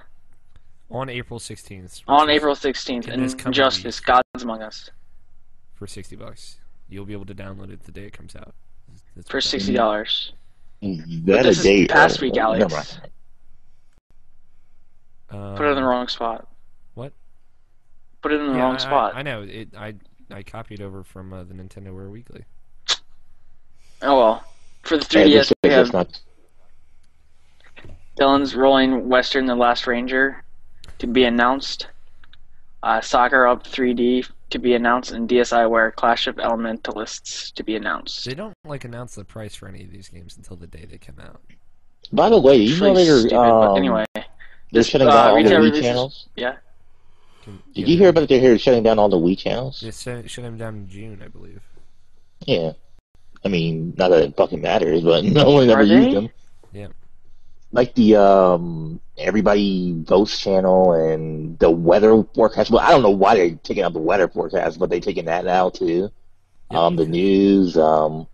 On April 16th. On April 16th, in this coming Injustice, week. Gods Among Us. For $60. You'll be able to download it the day it comes out. That's For what that $60. That But this a date? is past week, Never Alex. mind. Put it in the wrong spot. What? Put it in the wrong spot. I know. I copied over from the NintendoWare Weekly. Oh well. For the Hey, 3DS, we have it's not. Dylan's Rolling Western The Last Ranger to be announced. Soccer Up 3D to be announced, and DSiWare Clash of Elementalists to be announced. They don't announce the price for any of these games until the day they come out. By the way, you know Really they're stupid, but anyway. they're shutting down all the retail Wii releases- channels. Yeah. Did you hear about they're shutting down all the Wii channels? They shut them down in June, I believe. Yeah. I mean, not that it fucking matters, but no one ever Are used they? them. Yeah. Like the Everybody Votes channel and the weather forecast. Well, I don't know why they're taking out the weather forecast, but they're taking that now too. Yep. The news. I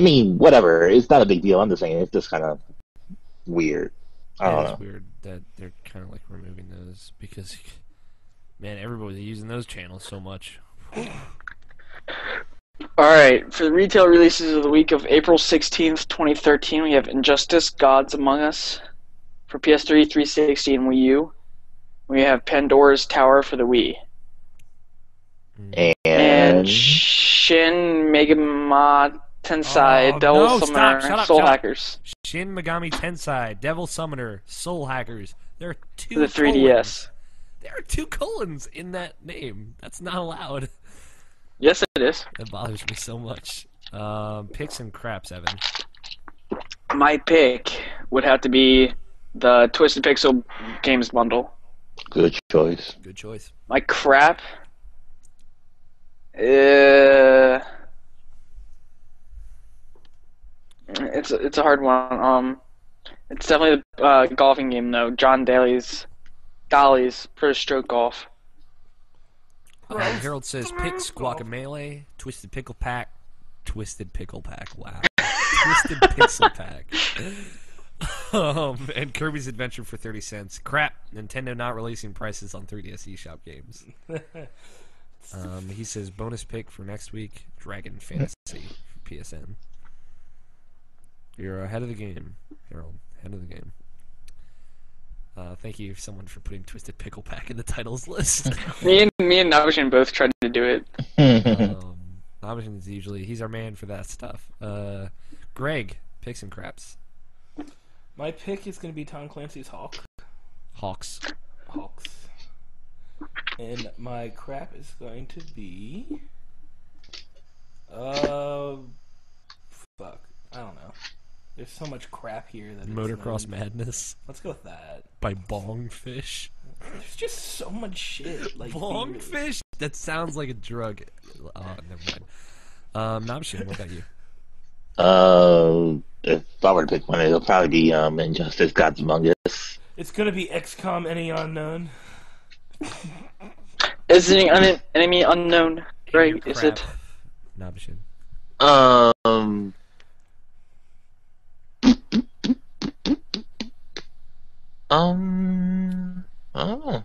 mean, whatever. It's not a big deal. I'm just saying it's just kind of weird. I don't know. It's weird that they're kind of removing those because, man, everybody's using those channels so much. Alright, for the retail releases of the week of April 16th, 2013, we have Injustice, Gods Among Us for PS3, 360, and Wii U. We have Pandora's Tower for the Wii. And And Shin Megami Tensei, Devil no, Summoner, stop, shut up, Soul shut up. Hackers Shin Megami Tensei, Devil Summoner, Soul Hackers. There are two for the 3DS. colons. There are two colons in that name. That's not allowed. Yes, it is. That bothers me so much. Picks and craps, Evan. My pick would have to be the Twisted Pixel Games Bundle. good choice. Good choice. My crap. It's a hard one. It's definitely the golfing game though. John Daly's Pro Stroke Golf. Harold says Picks, Guacamelee, Twisted Pickle Pack, Twisted Pickle Pack. Wow. Twisted Pixel Pack. And Kirby's Adventure for 30 cents. Crap. Nintendo not releasing prices on 3DS eShop games. He says bonus pick for next week, Dragon Fantasy for PSN. You're ahead of the game, Harold. Ahead of the game. Thank you, someone, for putting Twisted Pickle Pack in the titles list. Me and Navashin both tried to do it. Navashin's usually, he's our man for that stuff. Greg, picks and craps. My pick is going to be Tom Clancy's Hawks. Hawks. And my crap is going to be... fuck. I don't know. There's so much crap here that Motocross Madness Let's go with that. by Bongfish. There's just so much shit. Bongfish? That sounds like a drug. Oh, never mind. Navashin, what about you? If I were to pick one, it'll probably be Injustice: Gods Among Us. It's going to be XCOM Any Unknown. Is it an enemy unknown? Right? Your Is crap, it? Navashin. I don't know.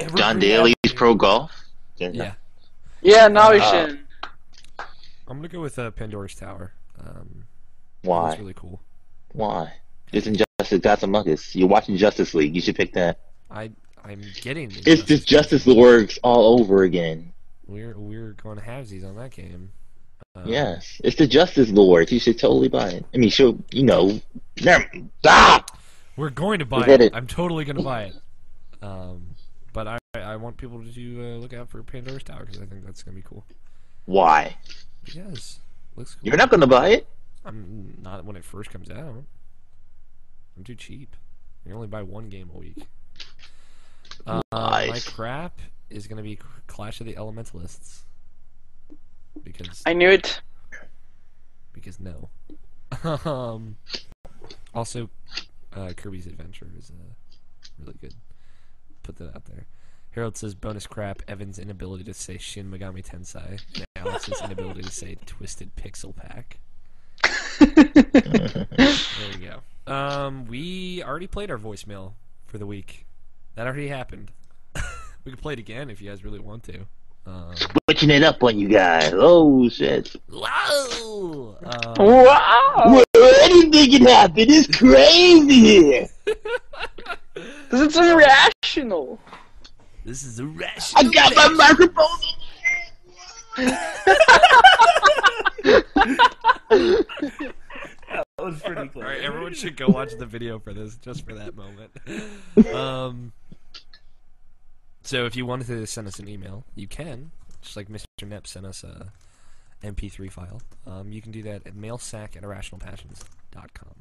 Evergreen John Daly's Avenue. Pro Golf. Yeah. Yeah, Navashin. I'm going to go with Pandora's Tower. Why? That's really cool. Why? It's Injustice: Gods Among Us. You're watching Justice League. You should pick that. I'm getting It's just Justice Works all over again. We're going to halvesies on that game. Yes, it's the Justice Lords. You should totally buy it. I mean, never. We're going to buy Forget it. it. I'm totally going to buy it. But I want people to look out for Pandora's Tower because I think that's going to be cool. Why? Yes, looks cool. You're not going to buy it? I'm not when it first comes out. I'm too cheap. You only buy one game a week. My Nice. crap is going to be Clash of the Elementalists. Because I knew it. no. Also, Kirby's Adventure is really good. Put that out there. Harold says bonus crap. Evan's inability to say Shin Megami Tensei. And Alex's inability to say Twisted Pixel Pack. There you go. We already played our voicemail for the week. That already happened. We can play it again if you guys really want to. Switching it up on you guys. Oh shit! Wow! Wow! Anything can happen. It's crazy here. Because it's irrational. This is irrational. I got my microphone. That was pretty close. Alright, everyone should go watch the video for this, just for that moment. So if you wanted to send us an email, you can. Just like Mr. Nepp sent us a MP3 file. You can do that at mailsack@irrationalpassions.com.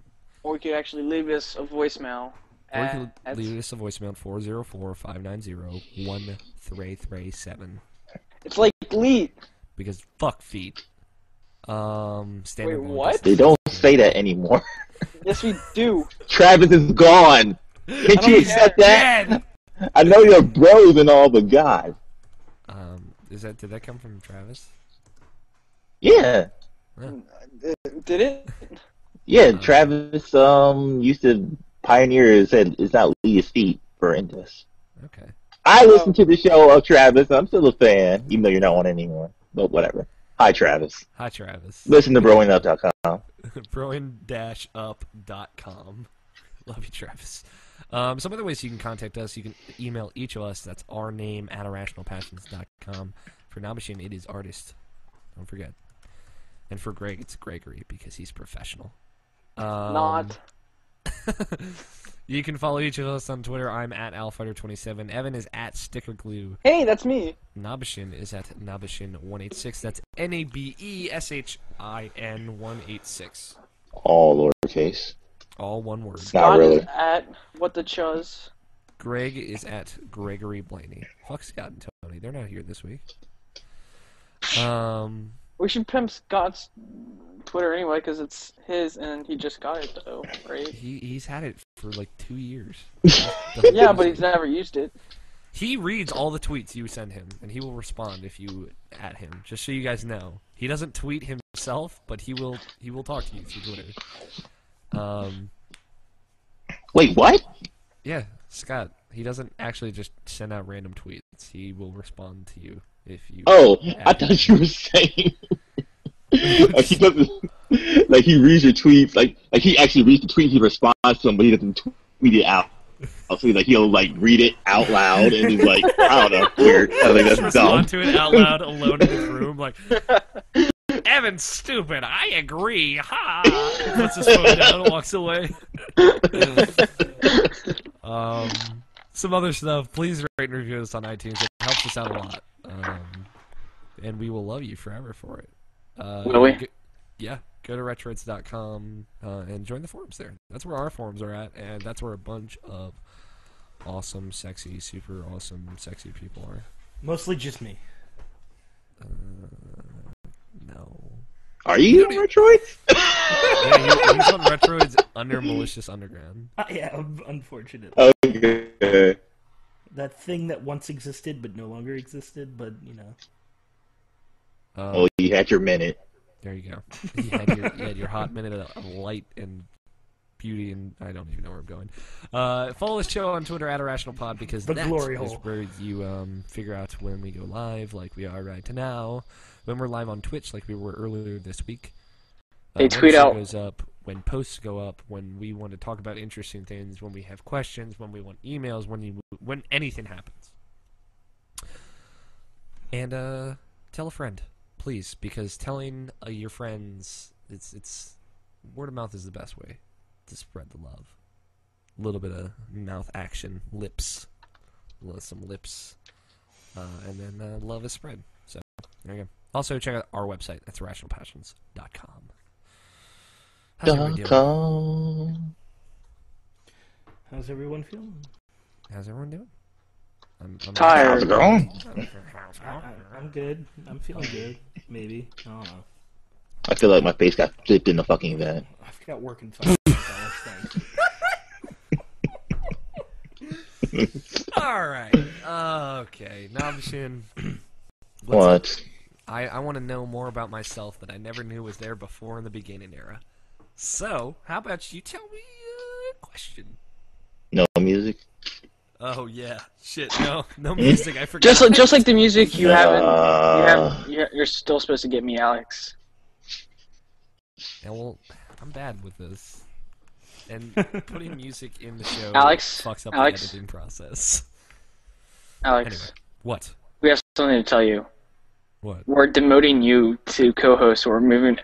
Or you could actually leave us a voicemail. Or you can leave us a voicemail at 404-590-1337. It's like Leet. Because fuck feet. Standard Wait, what? They don't say that anymore. Yes, we do. Travis is gone. Can't you accept that? Dead! I know you're bros and all, but God. Did that come from Travis? Yeah. Did it? Yeah, Travis used to pioneer, said it's not Leah's feet for Indus. Okay. I listen to the show of Travis. I'm still a fan, even though you're not on anymore. But whatever. Hi, Travis. Hi, Travis. Listen to broingup.com. Broin-up.com. Love you, Travis. Some other ways you can contact us. You can email each of us. That's our name at irrationalpassions.com. For Nabashin, it is artist. Don't forget. And for Greg, it's Gregory because he's professional. Not. You can follow each of us on Twitter. I'm at Alfighter27. Evan is at StickerGlue. Hey, that's me. Nabashin is at Nabashin186. That's Nabeshin 186. All lowercase. All one word. Not Scott really. is at What the Chuz. Greg is at Gregory Blaney. Fuck Scott and Tony. They're not here this week. We should pimp Scott's Twitter anyway, because it's his, and he just got it, though, right? He's had it for like 2 years. Yeah, but he's never used it. He reads all the tweets you send him, and he will respond if you at him. Just so you guys know, he doesn't tweet himself, but he will talk to you through Twitter. Wait, what? Yeah, Scott. He doesn't actually just send out random tweets. He will respond to you if you. Oh, I thought you were saying. Like he doesn't. Like he reads your tweets. Like he actually reads the tweet. He responds to them, but he doesn't tweet it out. So he'll like read it out loud, and he's like, I don't know, weird. I think that's respond dumb. to it out loud alone in his room, like. Evan's stupid. I agree. Ha! Puts his phone down and walks away. Some other stuff. Please rate and review us on iTunes. It helps us out a lot. And we will love you forever for it. Will we? Yeah. Go to retroids.com and join the forums there. That's where our forums are at, and that's where a bunch of awesome, sexy, super awesome, sexy people are. Mostly just me. No. Are you on Retroids? Yeah, he's on Retroids under Malicious Underground. Yeah, unfortunately. Okay. That thing that once existed but no longer existed, but, you know. Oh, you had your minute. There you go. You had your hot minute of light and beauty, and I don't even know where I'm going. Follow this show on Twitter at IrrationalPod because The that glory is hole. where you figure out when we go live, like we are right now. When we're live on Twitch, like we were earlier this week. They when tweet the show out. goes up, when posts go up, when we want to talk about interesting things, when we have questions, when we want emails, when anything happens. And tell a friend, please, because telling your friends, it's word of mouth is the best way to spread the love. A little bit of mouth action, lips, some lips, and then love is spread. So there you go. Also, check out our website. That's irrationalpassions.com. How's everyone doing? How's everyone feeling? How's everyone doing? I'm Tired. How's it going? I'm good. I'm feeling good. Maybe. I don't know. I feel like my face got flipped in the fucking event. I've got work in 5 minutes. All right. Okay. Nabishin. What? I want to know more about myself that I never knew was there before in the beginning era. So, how about you tell me a question? No music? Oh yeah, shit. No music. I forgot. Just like the music you Uh, you're still supposed to get me, Alex. Yeah, well, I'm bad with this, and putting music in the show Alex? fucks up Alex? the editing process. Alex, Anyway, what? we have something to tell you. What? We're demoting you to co-host. We're moving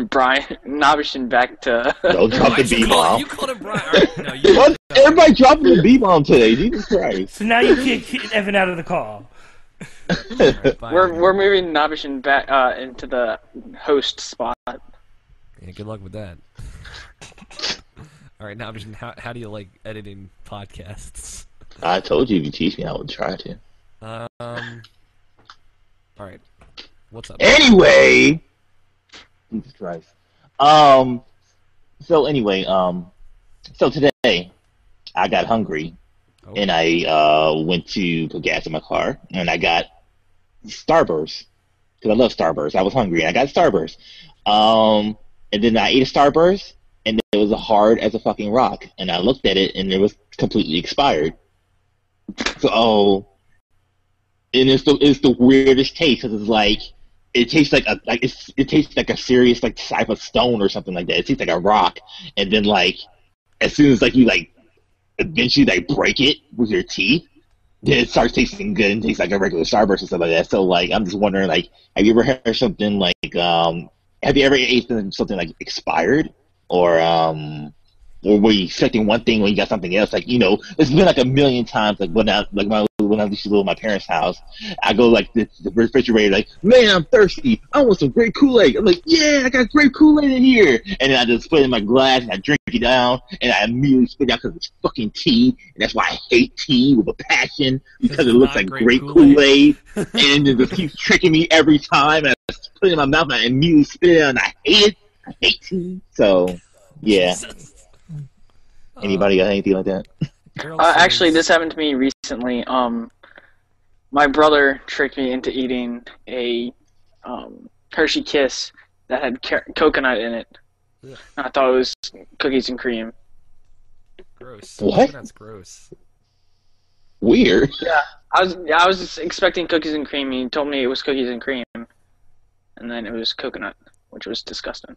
Brian Nabishin back to. don't drop the B-bomb. You called him Brian. All right, no, you. What? Everybody dropping the B-bomb today. Jesus Christ. So now you can't kick Evan out of the call. Right, bye, We're moving Nabishin back into the host spot. Yeah, good luck with that. All right, Nabishin, how do you like editing podcasts? I told you if you teach me, I would try to. All right, what's up? Anyway, Jesus Christ. So anyway, so today I got hungry Oh. and I went to put gas in my car and I got Starburst because I love Starburst. I was hungry and I got Starburst. And then I ate a Starburst and it was hard as a fucking rock. And I looked at it and it was completely expired. So, and it's the weirdest taste because it's like it tastes like it tastes like a serious like type of stone or something like that. It tastes like a rock, and then like as soon as like you like eventually like break it with your teeth, then it starts tasting good and tastes like a regular Starburst and stuff like that. So like I'm just wondering, like, have you ever had something like have you ever eaten something like expired or were you expecting one thing when you got something else? Like, you know, it's been like a million times. Like when I used to live at my parents' house, I go like the refrigerator, like, man, I'm thirsty. I want some grape Kool-Aid. I'm like, yeah, I got grape Kool-Aid in here. And then I just put it in my glass and I drink it down, and I immediately spit it out because it's fucking tea. And that's why I hate tea with a passion, because it looks like grape Kool-Aid, and it just keeps tricking me every time. And I put it in my mouth and I immediately spit it out, and I hate it. I hate tea. So, yeah. Anybody got anything like that? Actually, this happened to me recently. My brother tricked me into eating a Hershey Kiss that had coconut in it. Yeah. I thought it was cookies and cream. Gross. What? That's gross. Weird. Yeah, I was just expecting cookies and cream. He told me it was cookies and cream, and then it was coconut, which was disgusting.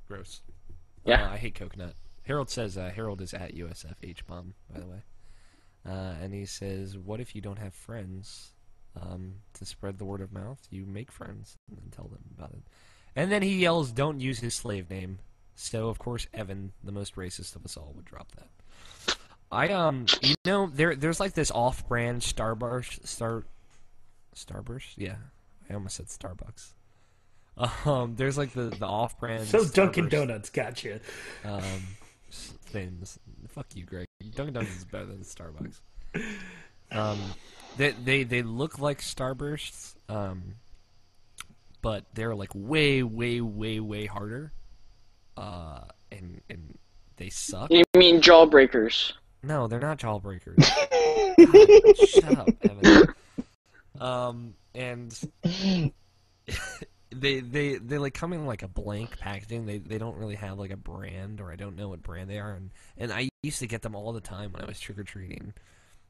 Gross. Yeah. I hate coconut. Harold says Harold is at USF Bomb, by the way. And he says, what if you don't have friends to spread the word of mouth? You make friends and then tell them about it. And then he yells, don't use his slave name. So, of course, Evan, the most racist of us all, would drop that. You know, there's like this off-brand Starburst? Yeah, I almost said Starbucks. There's like the off-brand. So Dunkin' Starburst, Donuts, gotcha. Things. Fuck you, Greg. Dunkin' Donuts is better than Starbucks. They look like Starbursts, but they're like way, way, way, way harder. And they suck. You mean jawbreakers? No, they're not jawbreakers. God, shut up, Evan. And they like come in like a blank packaging. They don't really have like a brand, or I don't know what brand they are. And I used to get them all the time when I was trick or treating.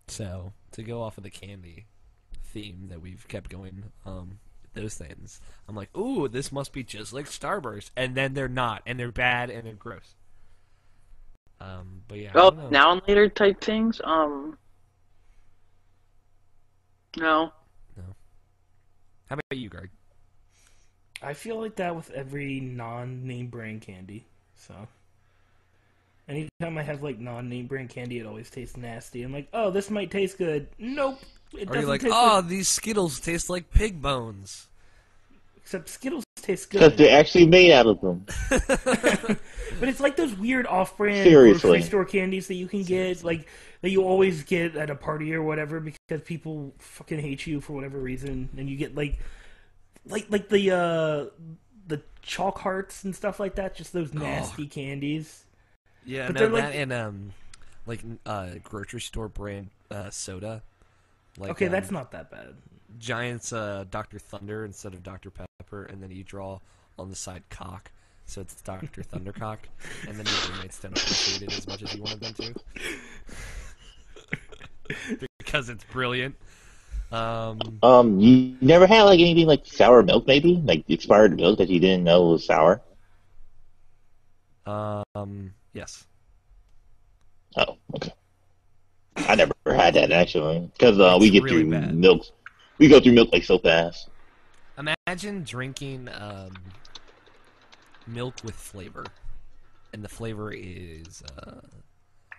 So to go off of the candy theme that we've kept going, those things, I'm like, ooh, this must be just like Starburst, and then they're not, and they're bad, and they're gross. But yeah. Well, now and later type things. No. How about you, Greg? I feel like that with every non-name brand candy. So, anytime I have like non-name brand candy, it always tastes nasty. I'm like, oh, this might taste good. Nope. Or you're like, oh, these Skittles taste like pig bones. Except Skittles taste Because good. they're actually made out of them. But it's like those weird off-brand Seriously. grocery store candies that you can get, like that you always get at a party or whatever, because people fucking hate you for whatever reason, and you get like the chalk hearts and stuff like that, just those nasty candies. Yeah, But no, they're that like- and like grocery store brand soda. Like, Okay, that's not that bad. Giant's Dr. Thunder instead of Dr. Pepper, and then you draw on the side cock, so it's Dr. Thundercock, and then your roommates don't appreciate it as much as you wanted them to. Because it's brilliant. You never had like anything like sour milk, maybe like expired milk that you didn't know was sour. Yes. Oh, okay. I never had that actually, because we get really through bad. milk. We go through milk like so fast. Imagine drinking milk with flavor, and the flavor is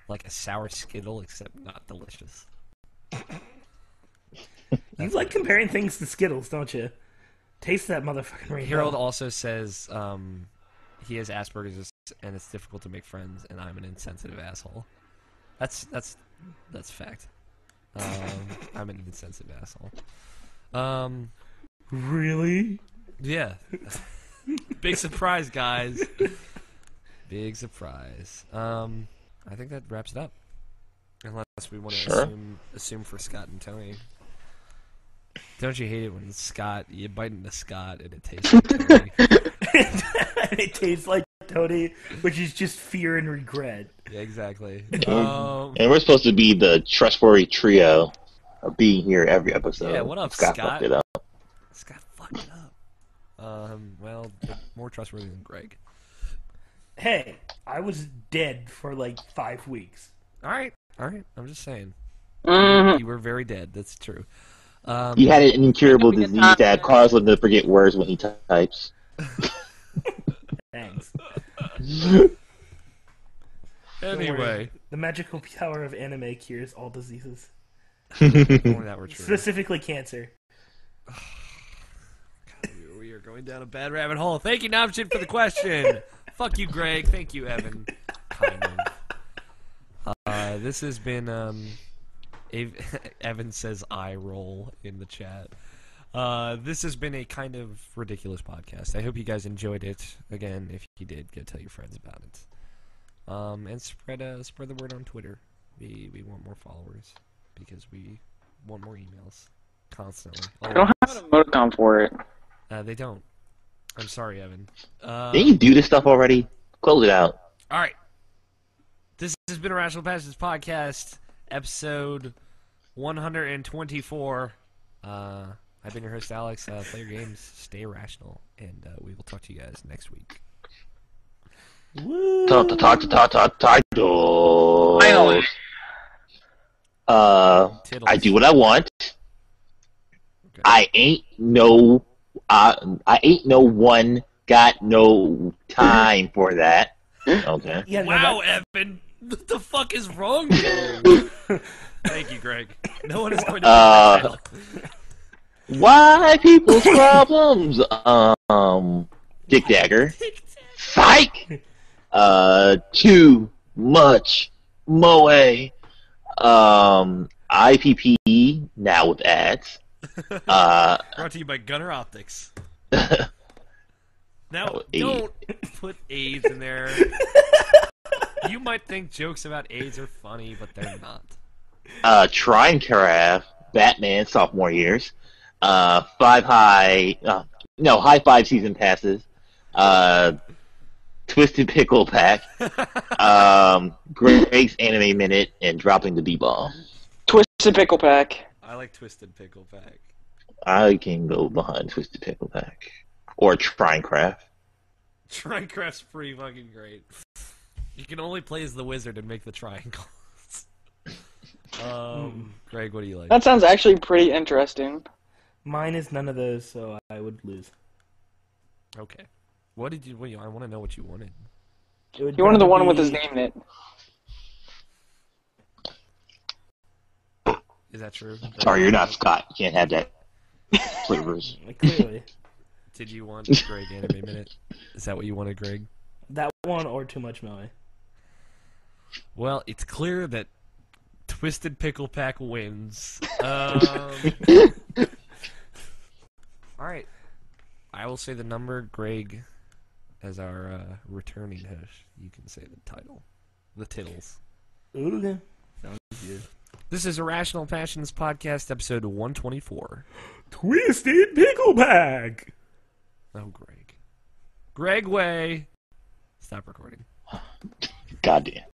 like a sour Skittle, except not delicious. You like comparing things to Skittles, don't you? Taste that motherfucking rainbow. Harold also says he has Asperger's and it's difficult to make friends, and I'm an insensitive asshole. That's fact. I'm an insensitive asshole. Really? Yeah. Big surprise, guys. Big surprise. I think that wraps it up. Unless we want to assume for Scott and Tony. Don't you hate it when you bite into Scott and it tastes like Tony? It tastes like Tony, which is just fear and regret. Yeah, exactly. And we're supposed to be the trustworthy trio of being here every episode. Yeah, what up, Scott? Scott? Fucked it up. Scott fucked it up. Well, more trustworthy than Greg. Hey, I was dead for like 5 weeks. All right. I'm just saying. Mm-hmm. You were very dead. That's true. You had an incurable disease that caused him to forget words when he types. Thanks. Anyway, the magical power of anime cures all diseases. if only that were true. Specifically cancer. God, we are going down a bad rabbit hole. Thank you, Namchin, for the question. Fuck you, Greg. Thank you, Evan. Kind of. This has been Evan says I roll in the chat. This has been a kind of ridiculous podcast. I hope you guys enjoyed it. Again, if you did, go tell your friends about it. And spread the word on Twitter. We want more followers because we want more emails constantly. I don't have an emoticon for it. They don't. I'm sorry, Evan. Didn't you do this stuff already? Close it out. All right. This has been Irrational Passions Podcast, episode 124. I've been your host, Alex. Play your games, stay irrational, and we will talk to you guys next week. Woo! Finally. I do what I want. Okay. I ain't no one got no time for that. Okay. Yeah, no, Wow, Evan! What the fuck is wrong with you? Thank you, Greg. No one is going to title. Why people's problems? Dick Dagger. Psych. Too much moe. IPP now with ads. Brought to you by Gunner Optics. Now, don't put AIDS in there. You might think jokes about AIDS are funny, but they're not. Trinecraft, Batman sophomore years. High five season passes. Twisted Pickle Pack. Greg's Anime Minute, and dropping the B-ball. Twisted Pickle Pack. I like Twisted Pickle Pack. I can go behind Twisted Pickle Pack. Or Trinecraft. Trinecraft's pretty fucking great. You can only play as the wizard and make the triangles. Greg, what do you like? That sounds actually pretty interesting. Mine is none of those, so I would lose. Okay. What did you? I want to know what you wanted. You wanted the one with his name in it. Is that true? Sorry, you're not Scott. You can't have that flavors. Clearly. Did you want Greg Anime Minute? Is that what you wanted, Greg? That one or Too Much Moe. Well, it's clear that Twisted Pickle Pack wins. Alright. I will say the number, Greg, as our returning host. You can say the title. The tittles. Okay. Sounds good. This is Irrational Passions Podcast, episode 124. Twisted Pickle Bag. Oh, Greg. Greg Way. Stop recording. Goddamn.